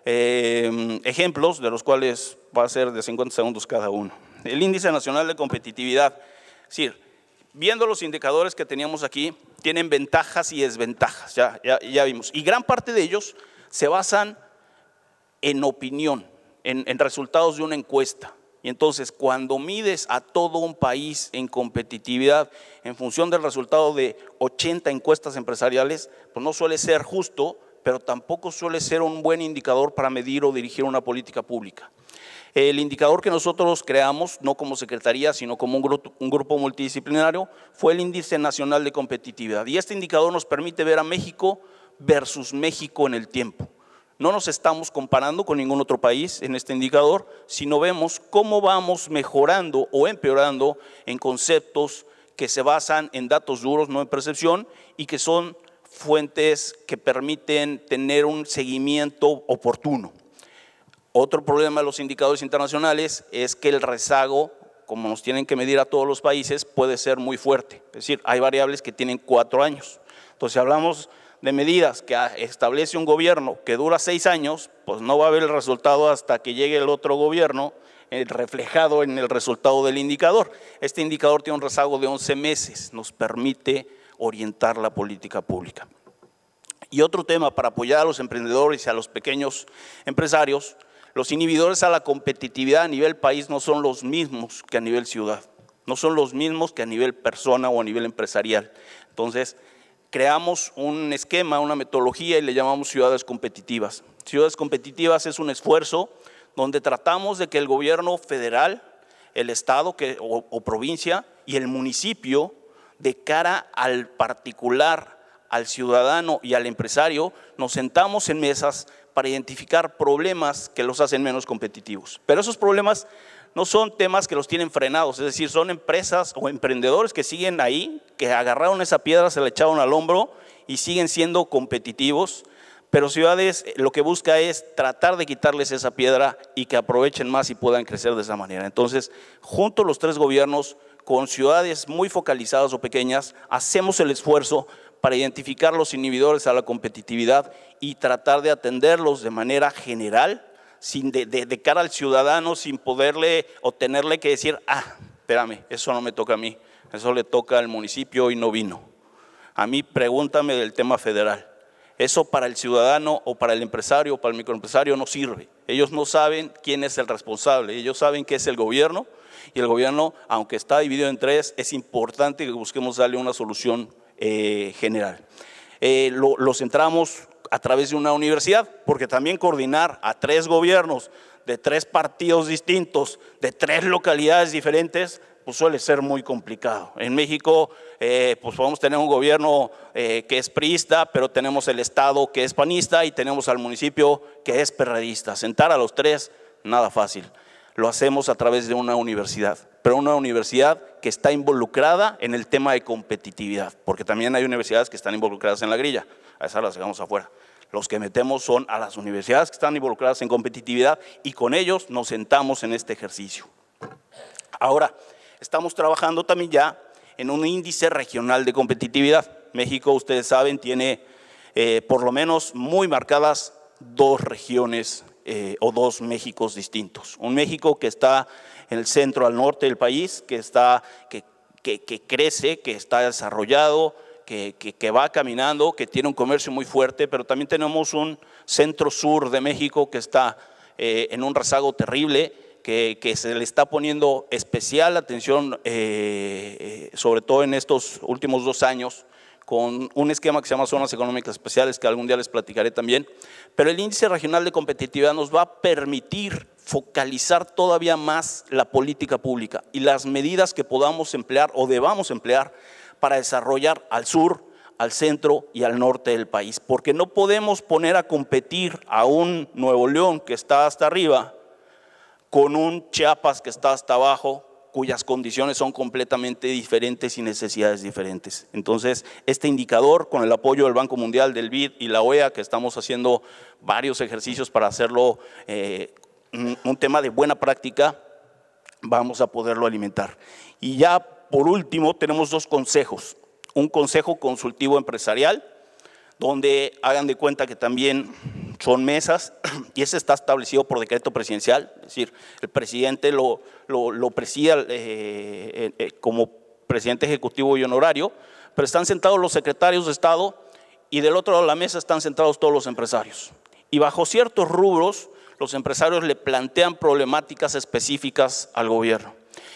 ejemplos, de los cuales va a ser de 50 segundos cada uno. El Índice Nacional de Competitividad, es decir, viendo los indicadores que teníamos aquí, tienen ventajas y desventajas, ya vimos. Y gran parte de ellos se basan en opinión, en resultados de una encuesta. Y entonces, cuando mides a todo un país en competitividad en función del resultado de 80 encuestas empresariales, pues no suele ser justo, pero tampoco suele ser un buen indicador para medir o dirigir una política pública. El indicador que nosotros creamos, no como secretaría, sino como un grupo multidisciplinario, fue el Índice Nacional de Competitividad. Y este indicador nos permite ver a México versus México en el tiempo. No nos estamos comparando con ningún otro país en este indicador, sino vemos cómo vamos mejorando o empeorando en conceptos que se basan en datos duros, no en percepción, y que son fuentes que permiten tener un seguimiento oportuno. Otro problema de los indicadores internacionales es que el rezago, como nos tienen que medir a todos los países, puede ser muy fuerte. Es decir, hay variables que tienen 4 años. Entonces, si hablamos de medidas que establece un gobierno que dura 6 años, pues no va a haber el resultado hasta que llegue el otro gobierno reflejado en el resultado del indicador. Este indicador tiene un rezago de 11 meses, nos permite orientar la política pública. Y otro tema para apoyar a los emprendedores y a los pequeños empresarios, los inhibidores a la competitividad a nivel país no son los mismos que a nivel ciudad, no son los mismos que a nivel persona o a nivel empresarial. Entonces, creamos un esquema, una metodología y le llamamos ciudades competitivas. Ciudades competitivas es un esfuerzo donde tratamos de que el gobierno federal, el estado o provincia y el municipio, de cara al particular, al ciudadano y al empresario, nos sentamos en mesas para identificar problemas que los hacen menos competitivos. Pero esos problemas no son temas que los tienen frenados, es decir, son empresas o emprendedores que siguen ahí, que agarraron esa piedra, se la echaron al hombro y siguen siendo competitivos, pero Ciudades lo que busca es tratar de quitarles esa piedra y que aprovechen más y puedan crecer de esa manera. Entonces, junto a los 3 gobiernos, con ciudades muy focalizadas o pequeñas, hacemos el esfuerzo para identificar los inhibidores a la competitividad y tratar de atenderlos de manera general, de cara al ciudadano, sin poderle o tenerle que decir, espérame, eso no me toca a mí, eso le toca al municipio y no vino. A mí pregúntame del tema federal. Eso para el ciudadano o para el empresario o para el microempresario no sirve. Ellos no saben quién es el responsable, ellos saben que es el gobierno y el gobierno, aunque está dividido en 3, es importante que busquemos darle una solución general. Lo centramos a través de una universidad, porque también coordinar a 3 gobiernos de 3 partidos distintos, de 3 localidades diferentes, pues suele ser muy complicado. En México, pues podemos tener un gobierno que es priista, pero tenemos el estado que es panista y tenemos al municipio que es perredista. Sentar a los 3, nada fácil. Lo hacemos a través de una universidad, pero una universidad que está involucrada en el tema de competitividad, porque también hay universidades que están involucradas en la grilla, a esas las dejamos afuera. Los que metemos son a las universidades que están involucradas en competitividad y con ellos nos sentamos en este ejercicio. Ahora, estamos trabajando también ya en un índice regional de competitividad. México, ustedes saben, tiene por lo menos muy marcadas 2 regiones o 2 Méxicos distintos. Un México que está en el centro al norte del país, que crece, que está desarrollado, que va caminando, que tiene un comercio muy fuerte, pero también tenemos un centro-sur de México que está en un rezago terrible, que se le está poniendo especial atención, sobre todo en estos últimos 2 años, con un esquema que se llama Zonas Económicas Especiales, que algún día les platicaré también. Pero el índice regional de competitividad nos va a permitir focalizar todavía más la política pública y las medidas que podamos emplear o debamos emplear para desarrollar al sur, al centro y al norte del país. Porque no podemos poner a competir a un Nuevo León que está hasta arriba con un Chiapas que está hasta abajo, cuyas condiciones son completamente diferentes y necesidades diferentes. Entonces, este indicador, con el apoyo del Banco Mundial, del BID y la OEA, que estamos haciendo varios ejercicios para hacerlo un tema de buena práctica, vamos a poderlo alimentar. Y ya por último tenemos dos consejos. Un consejo consultivo empresarial, donde hagan de cuenta que también son mesas, y ese está establecido por decreto presidencial, es decir, el presidente lo preside como presidente ejecutivo y honorario, pero están sentados los secretarios de Estado y del otro lado de la mesa están sentados todos los empresarios. Y bajo ciertos rubros, los empresarios le plantean problemáticas específicas al gobierno.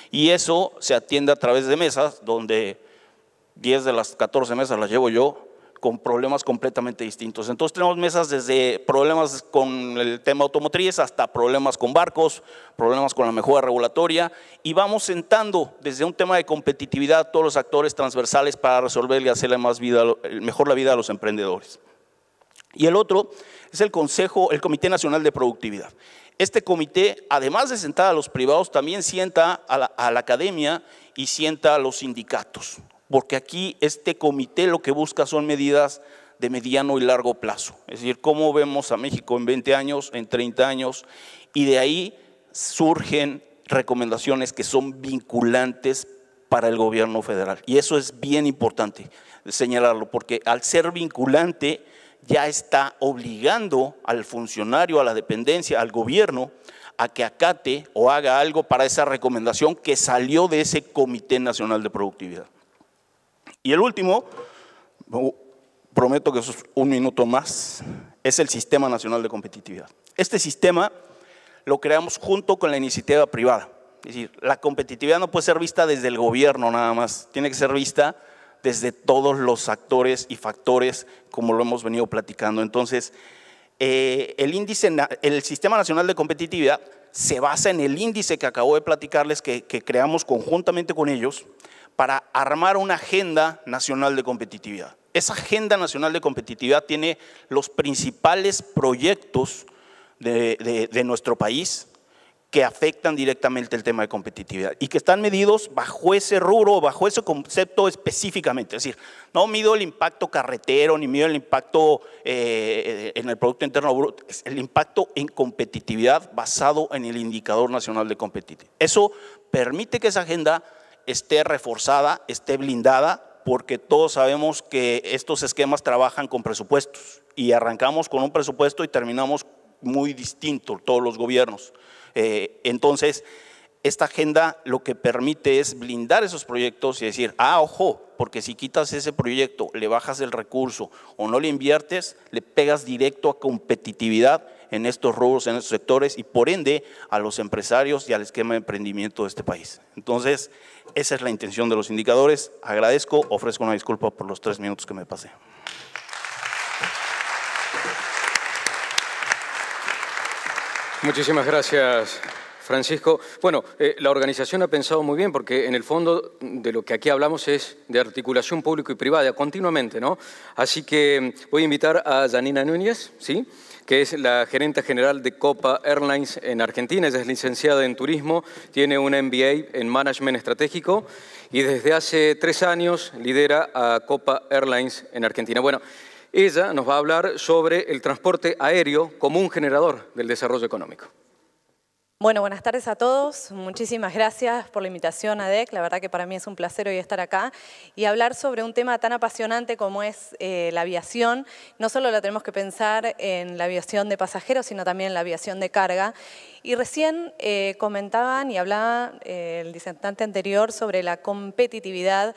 Y eso se atiende a través de mesas, donde 10 de las 14 mesas las llevo yo, con problemas completamente distintos. Entonces tenemos mesas desde problemas con el tema automotriz hasta problemas con barcos, problemas con la mejora regulatoria, y vamos sentando desde un tema de competitividad a todos los actores transversales para resolver y hacerle mejor la vida a los emprendedores. Y el otro es el Comité Nacional de Productividad. Este comité, además de sentar a los privados, también sienta a la academia y sienta a los sindicatos, porque aquí este comité lo que busca son medidas de mediano y largo plazo, es decir, cómo vemos a México en 20 años, en 30 años, y de ahí surgen recomendaciones que son vinculantes para el gobierno federal. Y eso es bien importante señalarlo, porque al ser vinculante ya está obligando al funcionario, a la dependencia, al gobierno, a que acate o haga algo para esa recomendación que salió de ese Comité Nacional de Productividad. Y el último, prometo que eso es un minuto más, es el Sistema Nacional de Competitividad. Este sistema lo creamos junto con la iniciativa privada. Es decir, la competitividad no puede ser vista desde el gobierno nada más, tiene que ser vista desde todos los actores y factores, como lo hemos venido platicando. Entonces, el Sistema Nacional de Competitividad se basa en el índice que acabo de platicarles, que creamos conjuntamente con ellos, para armar una agenda nacional de competitividad. Esa agenda nacional de competitividad tiene los principales proyectos de nuestro país que afectan directamente el tema de competitividad y que están medidos bajo ese rubro, bajo ese concepto específicamente. Es decir, no mido el impacto carretero, ni mido el impacto en el Producto Interno Bruto, es el impacto en competitividad basado en el Indicador Nacional de Competitividad. Eso permite que esa agenda esté reforzada, esté blindada, porque todos sabemos que estos esquemas trabajan con presupuestos y arrancamos con un presupuesto y terminamos muy distinto todos los gobiernos. Entonces, esta agenda lo que permite es blindar esos proyectos y decir, ojo, porque si quitas ese proyecto, le bajas el recurso o no le inviertes, le pegas directo a competitividad en estos rubros, en estos sectores y por ende a los empresarios y al esquema de emprendimiento de este país. Entonces, esa es la intención de los indicadores. Agradezco, ofrezco una disculpa por los 3 minutos que me pasé. Muchísimas gracias, Francisco. Bueno, la organización ha pensado muy bien porque en el fondo de lo que aquí hablamos es de articulación público y privada continuamente, ¿no? Así que voy a invitar a Janina Núñez, ¿sí?, que es la gerente general de Copa Airlines en Argentina. Ella es licenciada en turismo, tiene un MBA en Management Estratégico y desde hace 3 años lidera a Copa Airlines en Argentina. Bueno, ella nos va a hablar sobre el transporte aéreo como un generador del desarrollo económico. Bueno, buenas tardes a todos. Muchísimas gracias por la invitación, ADEC. La verdad que para mí es un placer hoy estar acá y hablar sobre un tema tan apasionante como es la aviación. No solo la tenemos que pensar en la aviación de pasajeros, sino también en la aviación de carga. Y recién comentaban y hablaba el disertante anterior sobre la competitividad,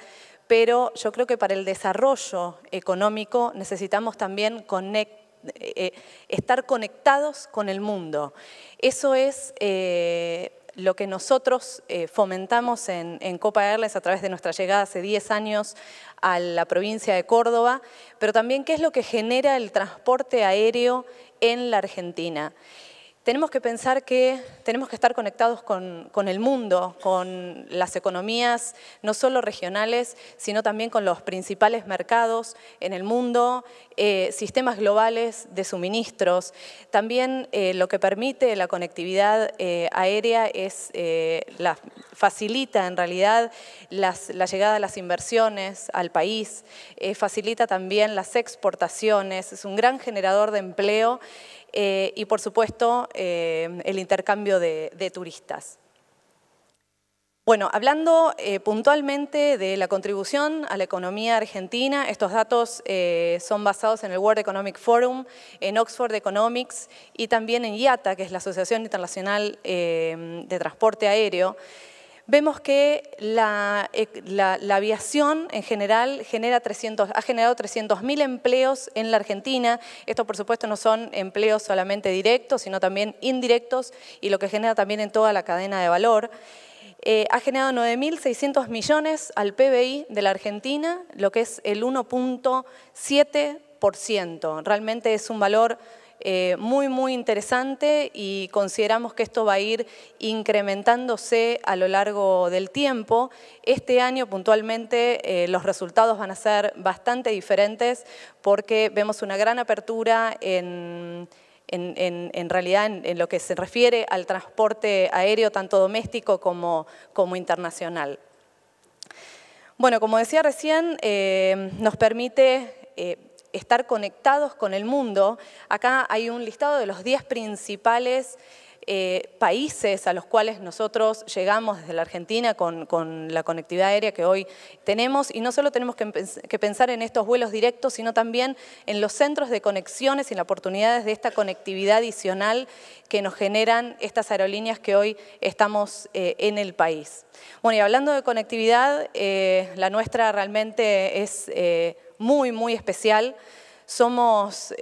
pero yo creo que para el desarrollo económico necesitamos también estar conectados con el mundo. Eso es lo que nosotros fomentamos en Copa Airlines a través de nuestra llegada hace 10 años a la provincia de Córdoba, pero también qué es lo que genera el transporte aéreo en la Argentina. Tenemos que pensar que tenemos que estar conectados con el mundo, con las economías no solo regionales, sino también con los principales mercados en el mundo, sistemas globales de suministros. También lo que permite la conectividad aérea es la facilita en realidad la llegada de las inversiones al país, facilita también las exportaciones, es un gran generador de empleo y por supuesto el intercambio de turistas. Bueno, hablando puntualmente de la contribución a la economía argentina, estos datos son basados en el World Economic Forum, en Oxford Economics y también en IATA, que es la Asociación Internacional de Transporte Aéreo. Vemos que la aviación en general ha generado 300.000 empleos en la Argentina. Esto, por supuesto, no son empleos solamente directos, sino también indirectos y lo que genera también en toda la cadena de valor. Ha generado 9.600 millones al PBI de la Argentina, lo que es el 1.7%. Realmente es un valor muy, muy interesante y consideramos que esto va a ir incrementándose a lo largo del tiempo. Este año puntualmente los resultados van a ser bastante diferentes porque vemos una gran apertura en realidad en lo que se refiere al transporte aéreo tanto doméstico como internacional. Bueno, como decía recién, nos permite estar conectados con el mundo. Acá hay un listado de los 10 principales países a los cuales nosotros llegamos desde la Argentina con la conectividad aérea que hoy tenemos, y no solo tenemos que pensar en estos vuelos directos, sino también en los centros de conexiones y las oportunidades de esta conectividad adicional que nos generan estas aerolíneas que hoy estamos en el país. Bueno, y hablando de conectividad, la nuestra realmente es muy, muy especial. Somos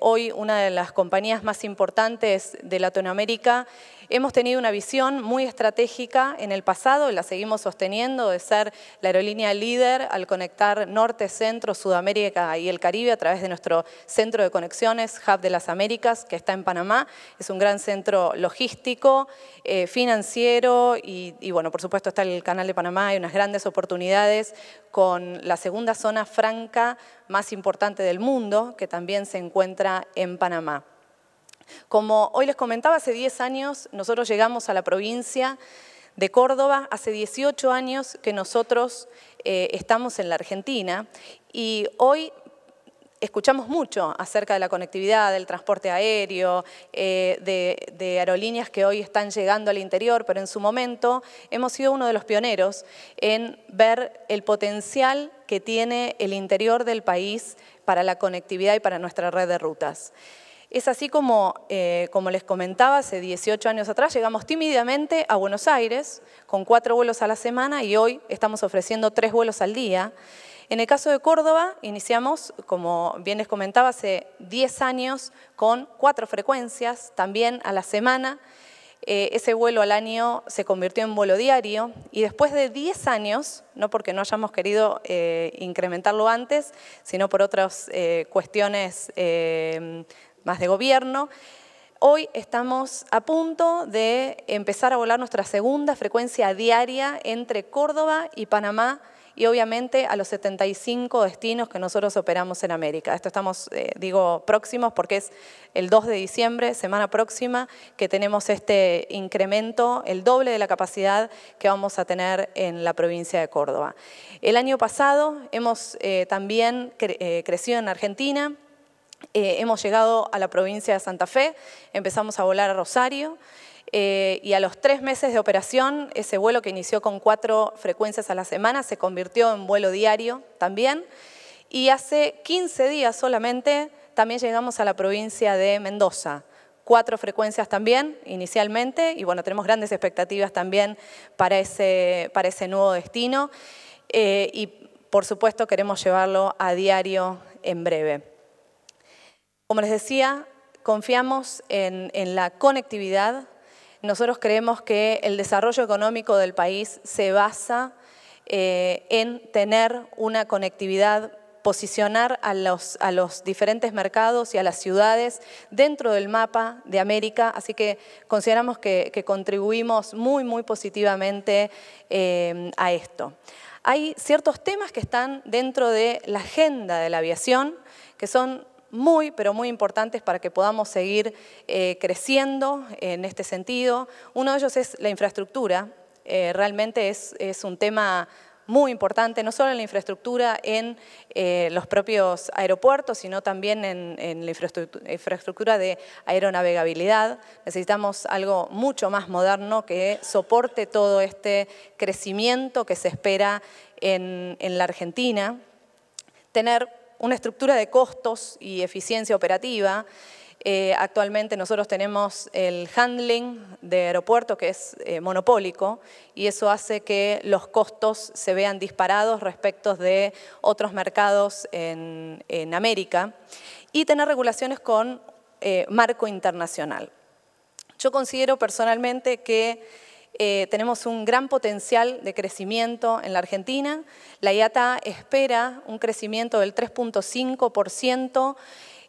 hoy una de las compañías más importantes de Latinoamérica. Hemos tenido una visión muy estratégica en el pasado y la seguimos sosteniendo de ser la aerolínea líder al conectar Norte, Centro, Sudamérica y el Caribe a través de nuestro centro de conexiones, Hub de las Américas, que está en Panamá. Es un gran centro logístico, financiero y bueno, por supuesto está el Canal de Panamá. Hay unas grandes oportunidades con la segunda zona franca más importante del mundo, que también se encuentra en Panamá. Como hoy les comentaba, hace 10 años nosotros llegamos a la provincia de Córdoba, hace 18 años que nosotros estamos en la Argentina y hoy escuchamos mucho acerca de la conectividad, del transporte aéreo, de aerolíneas que hoy están llegando al interior, pero en su momento hemos sido uno de los pioneros en ver el potencial que tiene el interior del país para la conectividad y para nuestra red de rutas. Es así como les comentaba, hace 18 años atrás llegamos tímidamente a Buenos Aires con 4 vuelos a la semana y hoy estamos ofreciendo 3 vuelos al día. En el caso de Córdoba, iniciamos, como bien les comentaba, hace 10 años con 4 frecuencias, también a la semana. Ese vuelo al año se convirtió en vuelo diario y después de 10 años, no porque no hayamos querido incrementarlo antes, sino por otras cuestiones más de gobierno, hoy estamos a punto de empezar a volar nuestra segunda frecuencia diaria entre Córdoba y Panamá y obviamente a los 75 destinos que nosotros operamos en América. Esto estamos, digo, próximos porque es el 2 de diciembre, semana próxima, que tenemos este incremento, el doble de la capacidad que vamos a tener en la provincia de Córdoba. El año pasado hemos también crecido en Argentina. Hemos llegado a la provincia de Santa Fe, empezamos a volar a Rosario y a los 3 meses de operación, ese vuelo que inició con 4 frecuencias a la semana se convirtió en vuelo diario también. Y hace 15 días solamente también llegamos a la provincia de Mendoza. 4 frecuencias también inicialmente y bueno, tenemos grandes expectativas también para ese nuevo destino y por supuesto queremos llevarlo a diario en breve. Como les decía, confiamos en la conectividad. Nosotros creemos que el desarrollo económico del país se basa en tener una conectividad, posicionar a los diferentes mercados y a las ciudades dentro del mapa de América, así que consideramos que contribuimos muy, muy positivamente a esto. Hay ciertos temas que están dentro de la agenda de la aviación que son muy, pero muy importantes para que podamos seguir creciendo en este sentido. Uno de ellos es la infraestructura. realmente es un tema muy importante, no solo en la infraestructura, en los propios aeropuertos, sino también en la infraestructura de aeronavegabilidad. Necesitamos algo mucho más moderno que soporte todo este crecimiento que se espera en la Argentina. Tener una estructura de costos y eficiencia operativa. Actualmente nosotros tenemos el handling de aeropuerto que es monopólico y eso hace que los costos se vean disparados respecto de otros mercados en América y tener regulaciones con marco internacional. Yo considero personalmente que tenemos un gran potencial de crecimiento en la Argentina. La IATA espera un crecimiento del 3.5%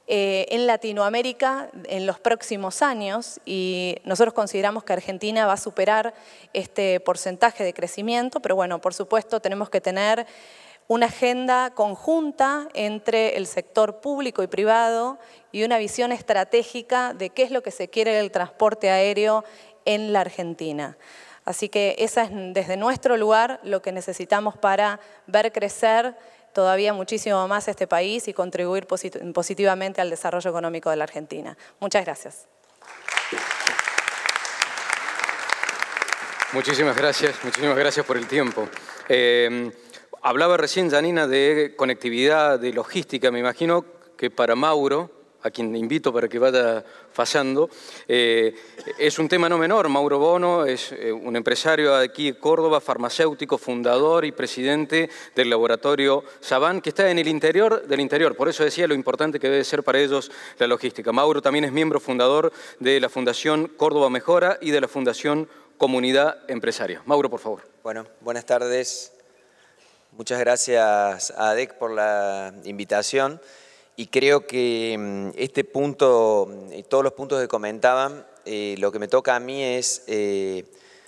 en Latinoamérica en los próximos años y nosotros consideramos que Argentina va a superar este porcentaje de crecimiento, pero bueno, por supuesto tenemos que tener una agenda conjunta entre el sector público y privado y una visión estratégica de qué es lo que se quiere del transporte aéreo en la Argentina. Así que esa es desde nuestro lugar lo que necesitamos para ver crecer todavía muchísimo más este país y contribuir positivamente al desarrollo económico de la Argentina. Muchas gracias. Muchísimas gracias por el tiempo. Hablaba recién, Janina, de conectividad, de logística. Me imagino que para Mauro, a quien invito para que vaya pasando, es un tema no menor. Mauro Bono es un empresario aquí de Córdoba, farmacéutico, fundador y presidente del laboratorio Saban, que está en el interior del interior. Por eso decía lo importante que debe ser para ellos la logística. Mauro también es miembro fundador de la Fundación Córdoba Mejora y de la Fundación Comunidad Empresaria. Mauro, por favor. Bueno, buenas tardes. Muchas gracias a ADEC por la invitación. Y creo que este punto, y todos los puntos que comentaban, lo que me toca a mí es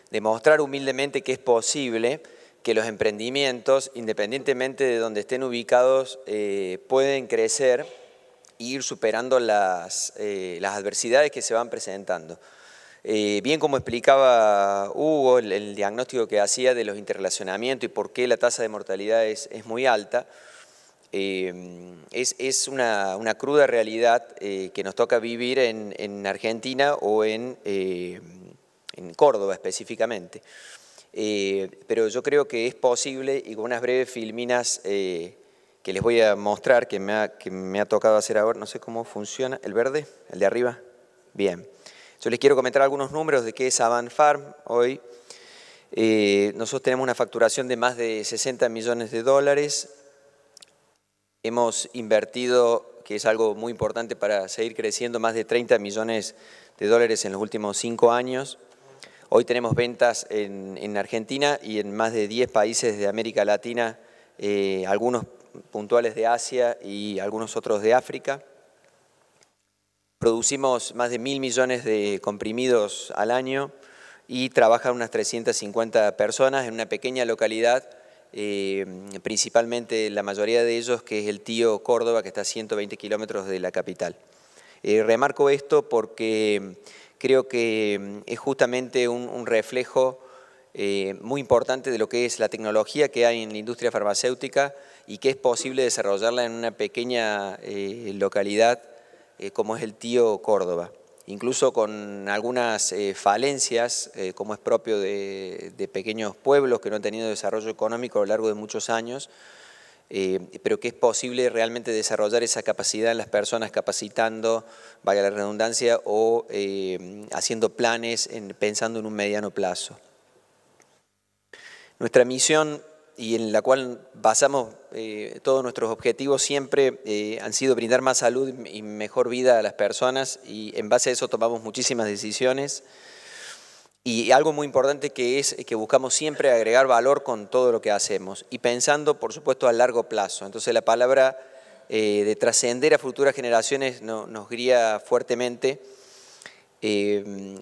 demostrar humildemente que es posible que los emprendimientos, independientemente de donde estén ubicados, pueden crecer e ir superando las adversidades que se van presentando. Bien como explicaba Hugo, el diagnóstico que hacía de los interrelacionamientos y por qué la tasa de mortalidad es muy alta, es una cruda realidad que nos toca vivir en Argentina o en Córdoba específicamente. Pero yo creo que es posible y con unas breves filminas que les voy a mostrar, que me ha tocado hacer ahora, no sé cómo funciona, ¿el verde? ¿El de arriba? Bien. Yo les quiero comentar algunos números de qué es Saban Farm hoy. Nosotros tenemos una facturación de más de 60 millones de dólares. Hemos invertido, que es algo muy importante para seguir creciendo, más de 30 millones de dólares en los últimos 5 años. Hoy tenemos ventas en Argentina y en más de 10 países de América Latina, algunos puntuales de Asia y algunos otros de África. Producimos más de 1.000 millones de comprimidos al año y trabajan unas 350 personas en una pequeña localidad, principalmente la mayoría de ellos, que es el Tío Córdoba, que está a 120 kilómetros de la capital. Remarco esto porque creo que es justamente un reflejo muy importante de lo que es la tecnología que hay en la industria farmacéutica y que es posible desarrollarla en una pequeña localidad como es el Tío Córdoba. Incluso con algunas falencias, como es propio de pequeños pueblos que no han tenido desarrollo económico a lo largo de muchos años, pero que es posible realmente desarrollar esa capacidad en las personas, capacitando, valga la redundancia, o haciendo planes pensando en un mediano plazo. Nuestra misión, y en la cual basamos todos nuestros objetivos, siempre han sido brindar más salud y mejor vida a las personas, y en base a eso tomamos muchísimas decisiones. Y algo muy importante que es que buscamos siempre agregar valor con todo lo que hacemos y pensando, por supuesto, a largo plazo. Entonces la palabra de trascender a futuras generaciones nos guía fuertemente,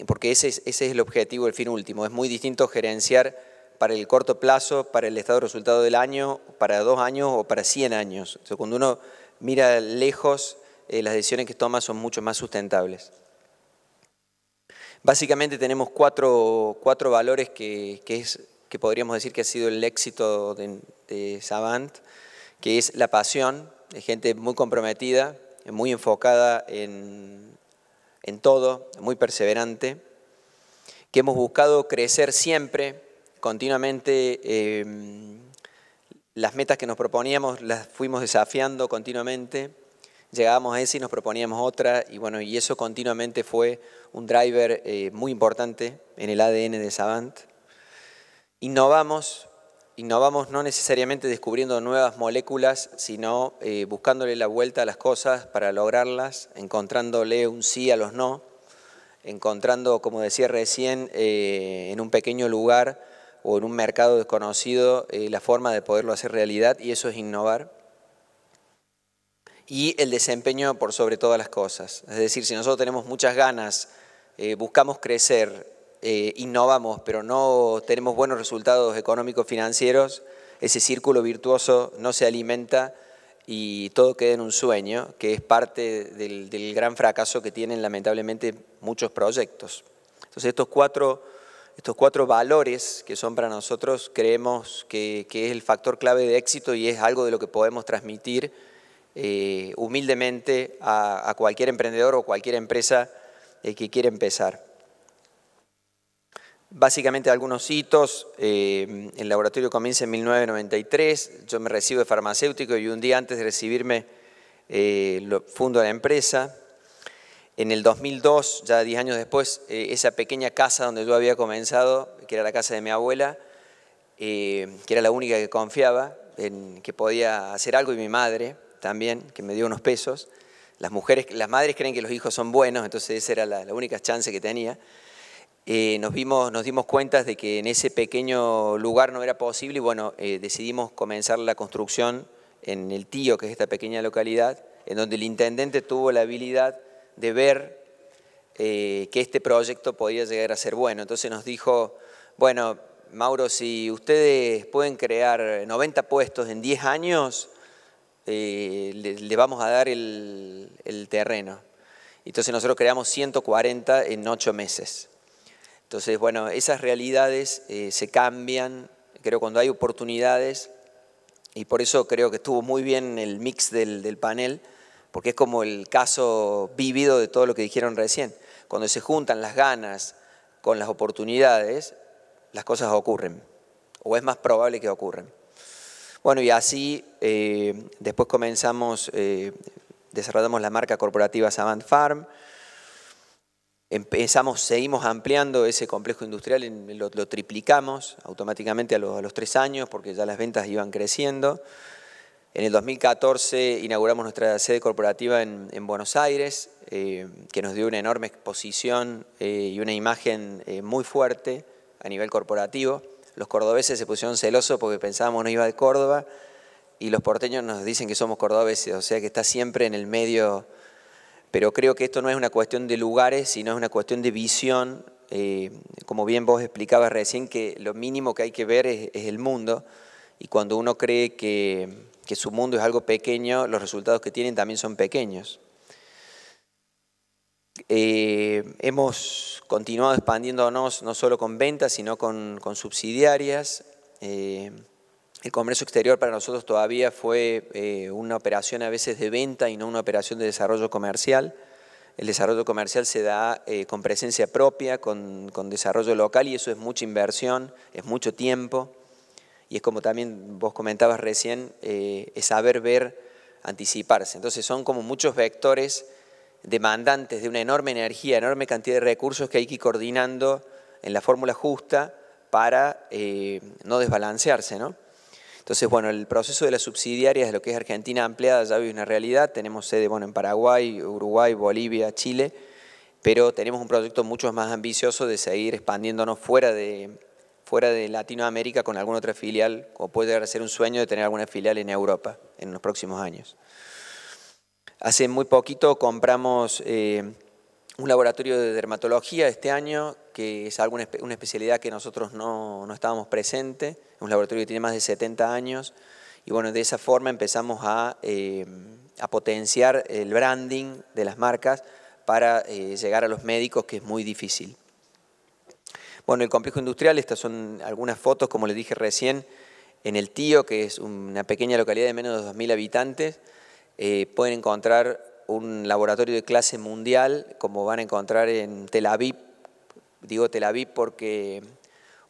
porque ese es el objetivo, el fin último. Es muy distinto gerenciar para el corto plazo, para el estado de resultado del año, para 2 años o para 100 años. Entonces, cuando uno mira lejos, las decisiones que toma son mucho más sustentables. Básicamente tenemos cuatro valores que podríamos decir que ha sido el éxito de Savant, que es la pasión, de gente muy comprometida, muy enfocada en todo, muy perseverante, que hemos buscado crecer siempre, continuamente. Las metas que nos proponíamos las fuimos desafiando continuamente, llegábamos a esa y nos proponíamos otra, y bueno, y eso continuamente fue un driver muy importante en el ADN de Savant. Innovamos no necesariamente descubriendo nuevas moléculas, sino buscándole la vuelta a las cosas para lograrlas, encontrándole un sí a los no, encontrando, como decía recién, en un pequeño lugar o en un mercado desconocido la forma de poderlo hacer realidad, y eso es innovar. Y el desempeño por sobre todas las cosas. Es decir, si nosotros tenemos muchas ganas, buscamos crecer, innovamos, pero no tenemos buenos resultados económicos financieros, ese círculo virtuoso no se alimenta y todo queda en un sueño, que es parte del gran fracaso que tienen lamentablemente muchos proyectos. Entonces estos cuatro valores que son para nosotros, creemos que es el factor clave de éxito y es algo de lo que podemos transmitir humildemente a cualquier emprendedor o cualquier empresa que quiera empezar. Básicamente algunos hitos. El laboratorio comienza en 1993, yo me recibo de farmacéutico y un día antes de recibirme fundo la empresa. En el 2002, ya 10 años después, esa pequeña casa donde yo había comenzado, que era la casa de mi abuela, que era la única que confiaba en que podía hacer algo, y mi madre también, que me dio unos pesos. Las madres creen que los hijos son buenos, entonces esa era la única chance que tenía. Nos dimos cuenta de que en ese pequeño lugar no era posible y bueno, decidimos comenzar la construcción en El Tío, que es esta pequeña localidad, en donde el intendente tuvo la habilidad de ver que este proyecto podía llegar a ser bueno. Entonces nos dijo, bueno, Mauro, si ustedes pueden crear 90 puestos en 10 años, le vamos a dar el terreno. Entonces nosotros creamos 140 en 8 meses. Entonces, bueno, esas realidades se cambian, creo, cuando hay oportunidades, y por eso creo que estuvo muy bien el mix del panel, porque es como el caso vívido de todo lo que dijeron recién. Cuando se juntan las ganas con las oportunidades, las cosas ocurren, o es más probable que ocurran. Bueno, y así después desarrollamos la marca corporativa Savant Farm. Seguimos ampliando ese complejo industrial, lo triplicamos automáticamente a los 3 años porque ya las ventas iban creciendo. En el 2014 inauguramos nuestra sede corporativa en Buenos Aires, que nos dio una enorme exposición y una imagen muy fuerte a nivel corporativo. Los cordobeses se pusieron celosos porque pensábamos no iba de Córdoba y los porteños nos dicen que somos cordobeses, o sea que está siempre en el medio. Pero creo que esto no es una cuestión de lugares, sino es una cuestión de visión. Como bien vos explicabas recién, que lo mínimo que hay que ver es el mundo. Y cuando uno cree que su mundo es algo pequeño, los resultados que tienen también son pequeños. Hemos continuado expandiéndonos no solo con ventas, sino con subsidiarias. El comercio exterior para nosotros todavía fue una operación a veces de venta y no una operación de desarrollo comercial. El desarrollo comercial se da con presencia propia, con desarrollo local, y eso es mucha inversión, es mucho tiempo. Y es como también vos comentabas recién, es saber ver, anticiparse. Entonces son como muchos vectores demandantes de una enorme energía, enorme cantidad de recursos que hay que ir coordinando en la fórmula justa para no desbalancearse, ¿no? Entonces, bueno, el proceso de las subsidiarias de lo que es Argentina ampliada ya hoy es una realidad. Tenemos sede en Paraguay, Uruguay, Bolivia, Chile, pero tenemos un proyecto mucho más ambicioso de seguir expandiéndonos fuera de Latinoamérica con alguna otra filial, o puede llegar a ser un sueño de tener alguna filial en Europa en los próximos años. Hace muy poquito compramos un laboratorio de dermatología este año, que es una especialidad que nosotros no estábamos presentes. Es un laboratorio que tiene más de 70 años. Y bueno, de esa forma empezamos a potenciar el branding de las marcas para llegar a los médicos, que es muy difícil. Bueno, el complejo industrial, estas son algunas fotos, como les dije recién, en El Tío, que es una pequeña localidad de menos de 2.000 habitantes. Pueden encontrar un laboratorio de clase mundial, como van a encontrar en Tel Aviv. Digo Tel Aviv porque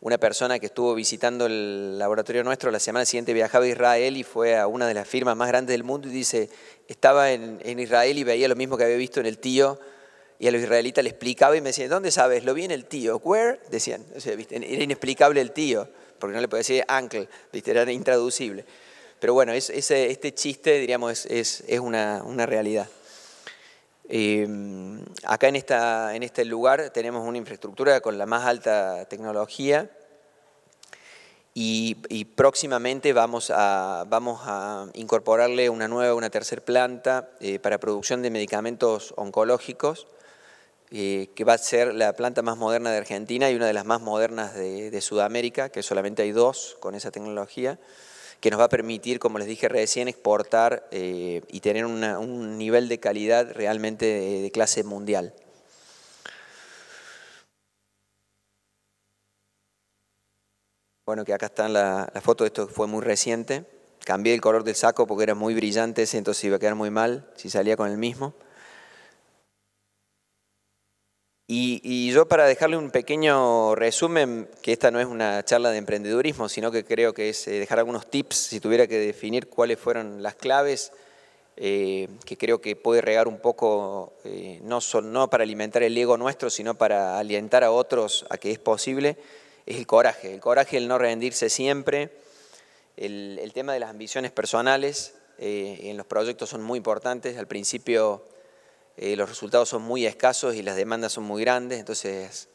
una persona que estuvo visitando el laboratorio nuestro la semana siguiente viajaba a Israel y fue a una de las firmas más grandes del mundo y dice, estaba en Israel y veía lo mismo que había visto en El Tío, y a los israelitas le explicaba y me decían, ¿dónde sabes? Lo vi en El Tío. ¿Where? Decían. O sea, ¿viste? Era inexplicable El Tío, porque no le podía decir uncle, ¿viste? Era intraducible. Pero bueno, este chiste, diríamos, es una realidad. Acá en este lugar tenemos una infraestructura con la más alta tecnología y próximamente vamos a incorporarle una tercera planta para producción de medicamentos oncológicos, que va a ser la planta más moderna de Argentina y una de las más modernas de Sudamérica, que solamente hay 2 con esa tecnología, que nos va a permitir, como les dije recién, exportar y tener un nivel de calidad realmente de clase mundial. Bueno, que acá está la foto, esto fue muy reciente. Cambié el color del saco porque era muy brillante ese, entonces iba a quedar muy mal si salía con el mismo. Y yo, para dejarle un pequeño resumen, que esta no es una charla de emprendedurismo, sino que creo que es dejar algunos tips, si tuviera que definir cuáles fueron las claves, que creo que puede regar un poco, no para alimentar el ego nuestro, sino para alientar a otros a que es posible, es el coraje, el no rendirse siempre, el tema de las ambiciones personales, en los proyectos son muy importantes. Al principio los resultados son muy escasos y las demandas son muy grandes, entonces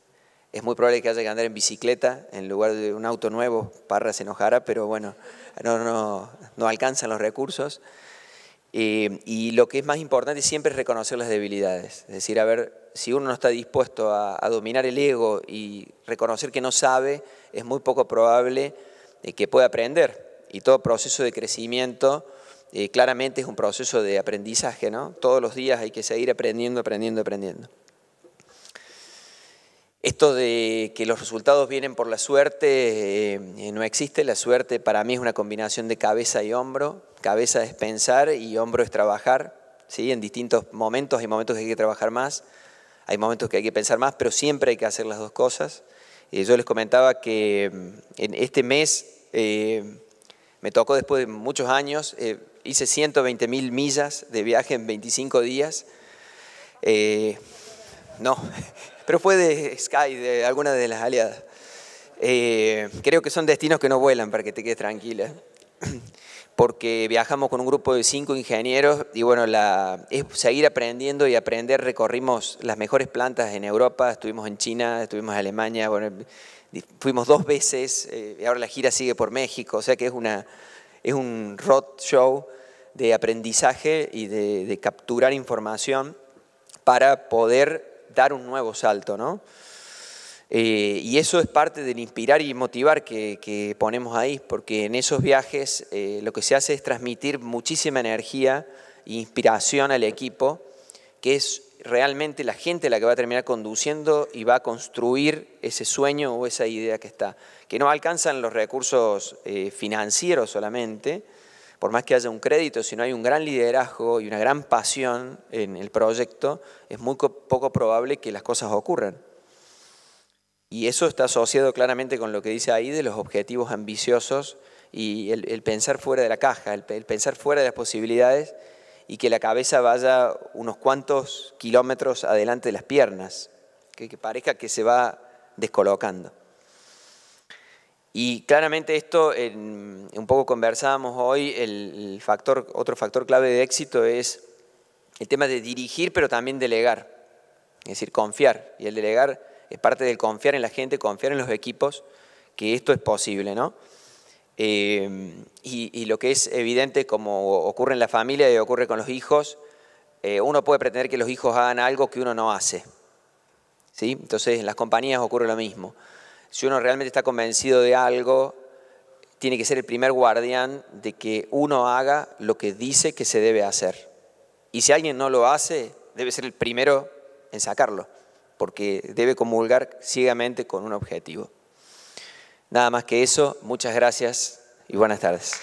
es muy probable que haya que andar en bicicleta en lugar de un auto nuevo. Parra se enojará, pero bueno, no alcanzan los recursos. Y lo que es más importante siempre es reconocer las debilidades, es decir, a ver, si uno no está dispuesto a dominar el ego y reconocer que no sabe, es muy poco probable que pueda aprender. Y todo proceso de crecimiento claramente es un proceso de aprendizaje, ¿no? Todos los días hay que seguir aprendiendo. Esto de que los resultados vienen por la suerte no existe. La suerte para mí es una combinación de cabeza y hombro. Cabeza es pensar y hombro es trabajar, ¿sí? En distintos momentos, hay momentos que hay que trabajar más, hay momentos que hay que pensar más, pero siempre hay que hacer las dos cosas. Yo les comentaba que en este mes me tocó, después de muchos años, hice 120.000 millas de viaje en 25 días. No, pero fue de Sky, de alguna de las aliadas. Creo que son destinos que no vuelan, para que te quedes tranquila. Porque viajamos con un grupo de 5 ingenieros y bueno, es seguir aprendiendo y aprender. Recorrimos las mejores plantas en Europa, estuvimos en China, estuvimos en Alemania, bueno, fuimos 2 veces y ahora la gira sigue por México, o sea que es un road show de aprendizaje y de capturar información para poder dar un nuevo salto, ¿no? Y eso es parte del inspirar y motivar que ponemos ahí, porque en esos viajes lo que se hace es transmitir muchísima energía e inspiración al equipo, que es realmente la gente la que va a terminar conduciendo y va a construir ese sueño o esa idea que está. Que no alcanzan los recursos financieros solamente, por más que haya un crédito, si no hay un gran liderazgo y una gran pasión en el proyecto, es muy poco probable que las cosas ocurran. Y eso está asociado claramente con lo que dice ahí de los objetivos ambiciosos y el pensar fuera de la caja, el pensar fuera de las posibilidades y que la cabeza vaya unos cuantos kilómetros adelante de las piernas, que parezca que se va descolocando. Y claramente esto, un poco conversábamos hoy, otro factor clave de éxito es el tema de dirigir, pero también delegar, es decir, confiar. Y el delegar es parte del confiar en la gente, confiar en los equipos, que esto es posible, ¿no? Y lo que es evidente, como ocurre en la familia y ocurre con los hijos, uno puede pretender que los hijos hagan algo que uno no hace, ¿sí? Entonces en las compañías ocurre lo mismo. Si uno realmente está convencido de algo, tiene que ser el primer guardián de que uno haga lo que dice que se debe hacer. Y si alguien no lo hace, debe ser el primero en sacarlo. porque debe comulgar ciegamente con un objetivo. Nada más que eso, muchas gracias y buenas tardes.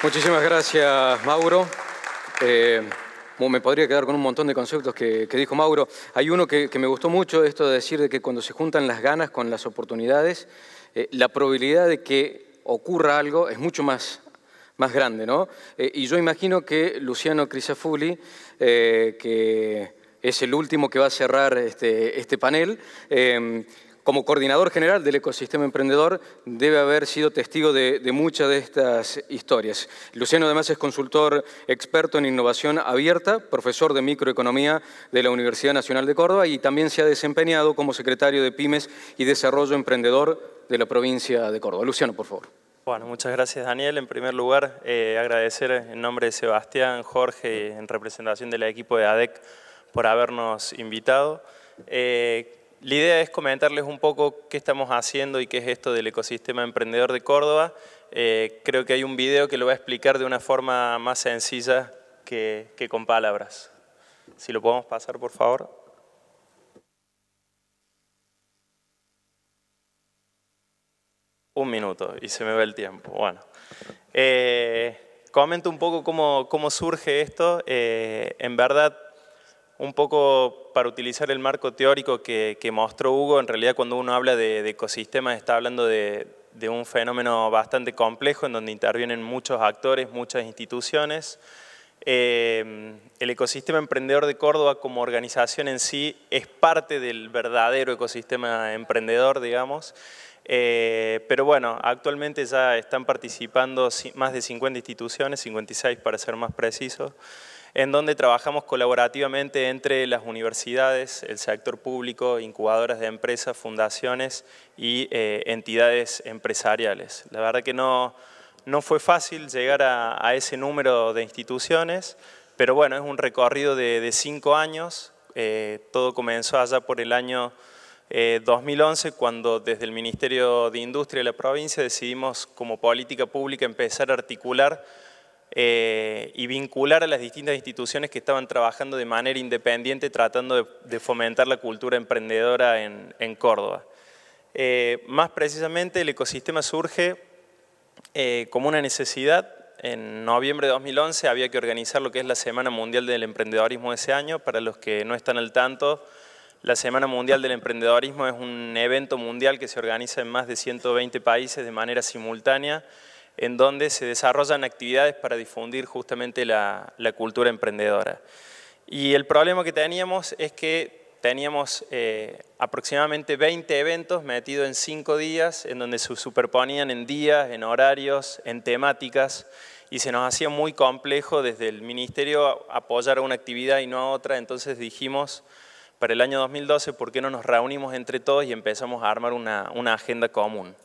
Muchísimas gracias, Mauro. Me podría quedar con un montón de conceptos que dijo Mauro. Hay uno que me gustó mucho, esto de decir de que cuando se juntan las ganas con las oportunidades, la probabilidad de que ocurra algo es mucho más grande, ¿no? Y yo imagino que Luciano Crisafulli, que es el último que va a cerrar este panel, como coordinador general del ecosistema emprendedor, debe haber sido testigo de muchas de estas historias. Luciano además es consultor experto en innovación abierta, profesor de microeconomía de la Universidad Nacional de Córdoba y también se ha desempeñado como secretario de Pymes y Desarrollo Emprendedor de la provincia de Córdoba. Luciano, por favor. Bueno, muchas gracias, Daniel. En primer lugar, agradecer en nombre de Sebastián, Jorge, en representación del equipo de ADEC, por habernos invitado. La idea es comentarles un poco qué estamos haciendo y qué es esto del ecosistema emprendedor de Córdoba. Creo que hay un video que lo va a explicar de una forma más sencilla que con palabras. Si lo podemos pasar, por favor. Un minuto y se me va el tiempo. Bueno, comento un poco cómo surge esto. En verdad, un poco para utilizar el marco teórico que mostró Hugo, en realidad cuando uno habla de ecosistemas está hablando de un fenómeno bastante complejo en donde intervienen muchos actores, muchas instituciones. El ecosistema emprendedor de Córdoba como organización en sí es parte del verdadero ecosistema emprendedor, digamos. Pero bueno, actualmente ya están participando más de 50 instituciones, 56 para ser más precisos, en donde trabajamos colaborativamente entre las universidades, el sector público, incubadoras de empresas, fundaciones y entidades empresariales. La verdad que no fue fácil llegar a ese número de instituciones, pero bueno, es un recorrido de 5 años. Todo comenzó allá por el año 2011, cuando desde el Ministerio de Industria de la provincia decidimos como política pública empezar a articular y vincular a las distintas instituciones que estaban trabajando de manera independiente tratando de fomentar la cultura emprendedora en Córdoba. Más precisamente el ecosistema surge como una necesidad. En noviembre de 2011 había que organizar lo que es la Semana Mundial del Emprendedorismo ese año. Para los que no están al tanto, la Semana Mundial del Emprendedorismo es un evento mundial que se organiza en más de 120 países de manera simultánea, en donde se desarrollan actividades para difundir justamente la cultura emprendedora. Y el problema que teníamos es que teníamos aproximadamente 20 eventos metidos en 5 días, en donde se superponían en días, en horarios, en temáticas, y se nos hacía muy complejo desde el Ministerio apoyar a una actividad y no a otra. Entonces dijimos, para el año 2012, ¿por qué no nos reunimos entre todos y empezamos a armar una agenda común?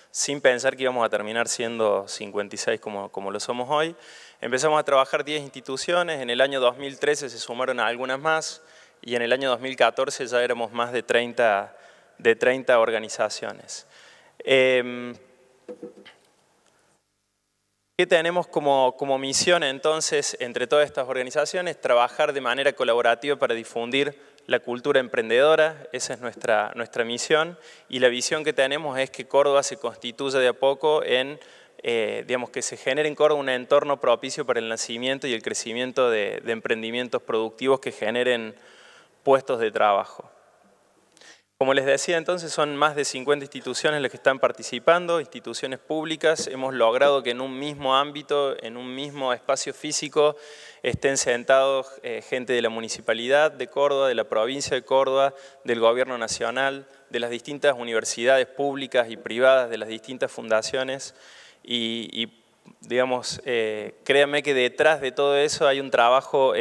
Sin pensar que íbamos a terminar siendo 56 como lo somos hoy. Empezamos a trabajar 10 instituciones, en el año 2013 se sumaron a algunas más y en el año 2014 ya éramos más de 30 organizaciones. ¿Qué tenemos como misión entonces entre todas estas organizaciones? Trabajar de manera colaborativa para difundir la cultura emprendedora, esa es nuestra misión, y la visión que tenemos es que Córdoba se constituya de a poco digamos que se genere en Córdoba un entorno propicio para el nacimiento y el crecimiento de emprendimientos productivos que generen puestos de trabajo. Como les decía entonces, son más de 50 instituciones las que están participando, instituciones públicas. Hemos logrado que en un mismo ámbito, en un mismo espacio físico, estén sentados gente de la Municipalidad de Córdoba, de la provincia de Córdoba, del Gobierno Nacional, de las distintas universidades públicas y privadas, de las distintas fundaciones. Y digamos, créanme que detrás de todo eso hay un trabajo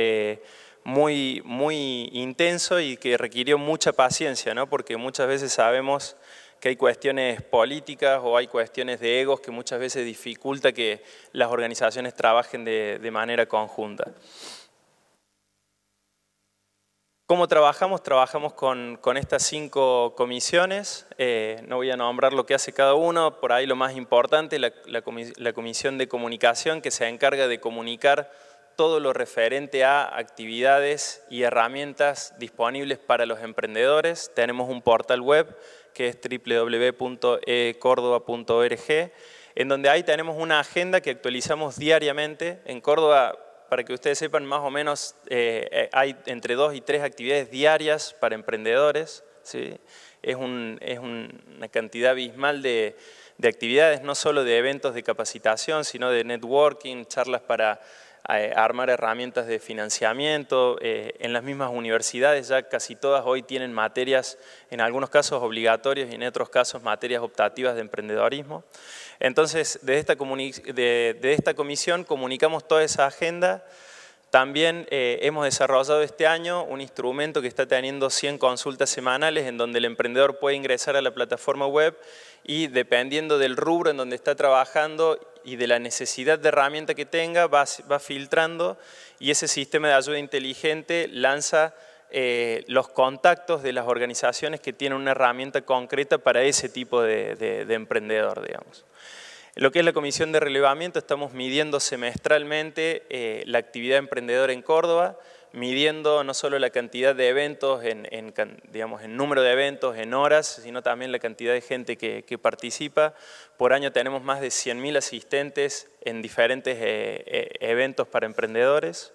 muy intenso y que requirió mucha paciencia, ¿no? Porque muchas veces sabemos que hay cuestiones políticas o hay cuestiones de egos que muchas veces dificulta que las organizaciones trabajen de manera conjunta. ¿Cómo trabajamos? Trabajamos con estas 5 comisiones. No voy a nombrar lo que hace cada uno, por ahí lo más importante, la comisión de comunicación, que se encarga de comunicar todo lo referente a actividades y herramientas disponibles para los emprendedores. Tenemos un portal web que es www.ecordoba.org, en donde ahí tenemos una agenda que actualizamos diariamente. En Córdoba, para que ustedes sepan, más o menos hay entre 2 y 3 actividades diarias para emprendedores, ¿sí? Es una cantidad abismal de actividades, no solo de eventos de capacitación, sino de networking, charlas para armar herramientas de financiamiento. En las mismas universidades ya casi todas hoy tienen materias, en algunos casos obligatorias y en otros casos materias optativas de emprendedorismo. Entonces, de esta comisión comunicamos toda esa agenda. También hemos desarrollado este año un instrumento que está teniendo 100 consultas semanales en donde el emprendedor puede ingresar a la plataforma web y dependiendo del rubro en donde está trabajando y de la necesidad de herramienta que tenga, va filtrando y ese sistema de ayuda inteligente lanza los contactos de las organizaciones que tienen una herramienta concreta para ese tipo de emprendedor, digamos. Lo que es la comisión de relevamiento, estamos midiendo semestralmente la actividad emprendedora en Córdoba, midiendo no solo la cantidad de eventos, digamos, en número de eventos, en horas, sino también la cantidad de gente que participa. Por año tenemos más de 100.000 asistentes en diferentes eventos para emprendedores.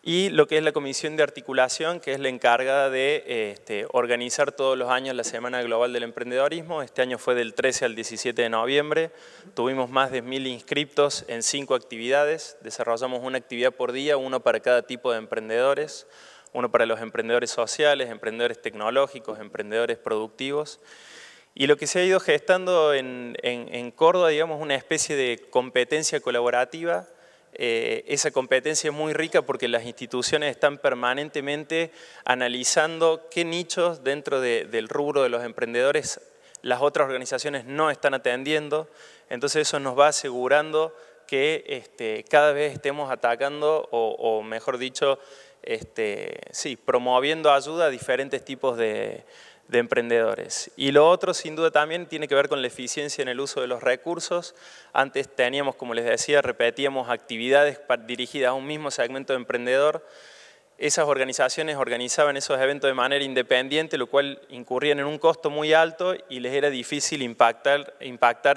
Y lo que es la comisión de articulación, que es la encargada de organizar todos los años la Semana Global del Emprendedorismo. Este año fue del 13 al 17 de noviembre. Tuvimos más de 1000 inscriptos en 5 actividades. Desarrollamos una actividad por día, uno para cada tipo de emprendedores. Uno para los emprendedores sociales, emprendedores tecnológicos, emprendedores productivos. Y lo que se ha ido gestando en Córdoba, digamos, una especie de competencia colaborativa. Esa competencia es muy rica porque las instituciones están permanentemente analizando qué nichos dentro del rubro de los emprendedores las otras organizaciones no están atendiendo. Entonces eso nos va asegurando que cada vez estemos atacando o mejor dicho, promoviendo ayuda a diferentes tipos de emprendedores. Y lo otro, sin duda, también tiene que ver con la eficiencia en el uso de los recursos. Antes teníamos, como les decía, repetíamos actividades dirigidas a un mismo segmento de emprendedor. Esas organizaciones organizaban esos eventos de manera independiente, lo cual incurrían en un costo muy alto y les era difícil impactar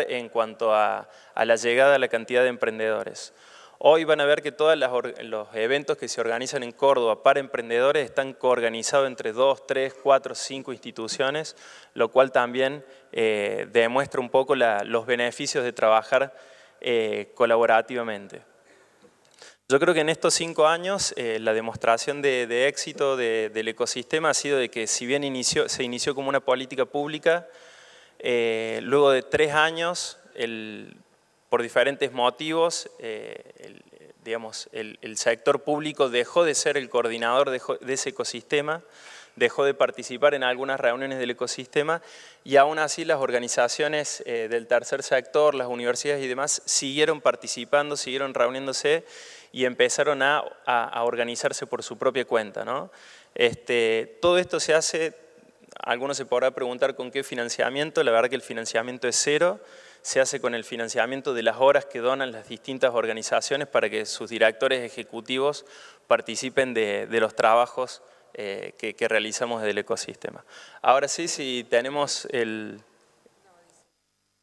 en cuanto a la llegada a la cantidad de emprendedores. Hoy van a ver que todos los eventos que se organizan en Córdoba para emprendedores están coorganizados entre 2, 3, 4, 5 instituciones, lo cual también demuestra un poco los beneficios de trabajar colaborativamente. Yo creo que en estos 5 años la demostración de éxito del ecosistema ha sido de que si bien se inició como una política pública, luego de 3 años, por diferentes motivos, el sector público dejó de ser el coordinador de ese ecosistema, dejó de participar en algunas reuniones del ecosistema y aún así las organizaciones del tercer sector, las universidades y demás siguieron participando, siguieron reuniéndose y empezaron a organizarse por su propia cuenta, ¿no? Todo esto se hace, algunos se podrán preguntar con qué financiamiento, la verdad que el financiamiento es cero. Se hace con el financiamiento de las horas que donan las distintas organizaciones para que sus directores ejecutivos participen de los trabajos que realizamos del ecosistema. Ahora sí, si tenemos el...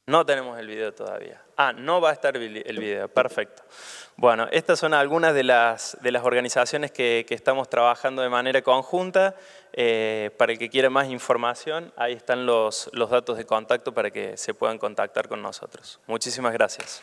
No tenemos el video todavía. No va a estar el video, perfecto. Bueno, estas son algunas de las organizaciones que estamos trabajando de manera conjunta. Para el que quiera más información, ahí están los datos de contacto para que se puedan contactar con nosotros. Muchísimas gracias.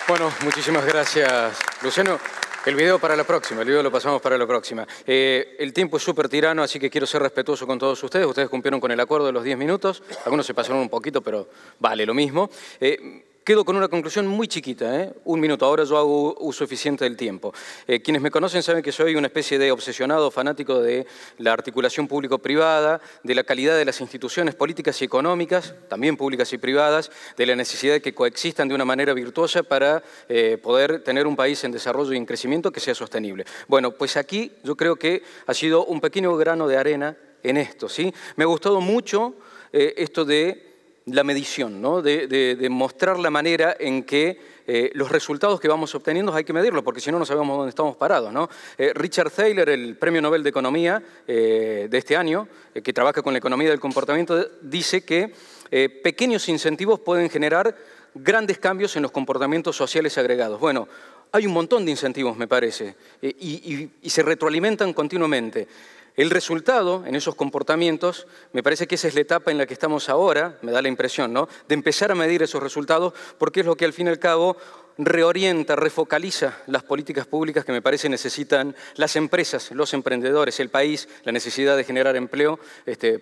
Bueno, muchísimas gracias, Luciano. El video para la próxima, el video lo pasamos para la próxima. El tiempo es súper tirano, así que quiero ser respetuoso con todos ustedes. Ustedes cumplieron con el acuerdo de los 10 minutos. Algunos se pasaron un poquito, pero vale lo mismo. Quedo con una conclusión muy chiquita, 1 minuto, ahora yo hago uso eficiente del tiempo. Quienes me conocen saben que soy una especie de obsesionado fanático de la articulación público-privada, de la calidad de las instituciones políticas y económicas, también públicas y privadas, de la necesidad de que coexistan de una manera virtuosa para poder tener un país en desarrollo y en crecimiento que sea sostenible. Bueno, pues aquí yo creo que ha sido un pequeño grano de arena en esto, ¿sí? Me ha gustado mucho esto de la medición, ¿no? de mostrar la manera en que los resultados que vamos obteniendo hay que medirlos, porque si no, no sabemos dónde estamos parados, ¿no? Richard Thaler, el Premio Nobel de Economía de este año, que trabaja con la economía del comportamiento, dice que pequeños incentivos pueden generar grandes cambios en los comportamientos sociales agregados. Bueno, hay un montón de incentivos, me parece, y se retroalimentan continuamente. El resultado en esos comportamientos, me parece que esa es la etapa en la que estamos ahora, me da la impresión, ¿no?, de empezar a medir esos resultados, porque es lo que al fin y al cabo reorienta, refocaliza las políticas públicas que me parece necesitan las empresas, los emprendedores, el país, la necesidad de generar empleo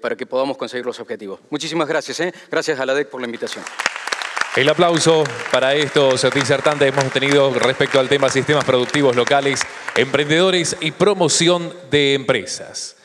para que podamos conseguir los objetivos. Muchísimas gracias. Gracias a la ADEC por la invitación. El aplauso para estos disertantes hemos tenido respecto al tema sistemas productivos locales, emprendedores y promoción de empresas.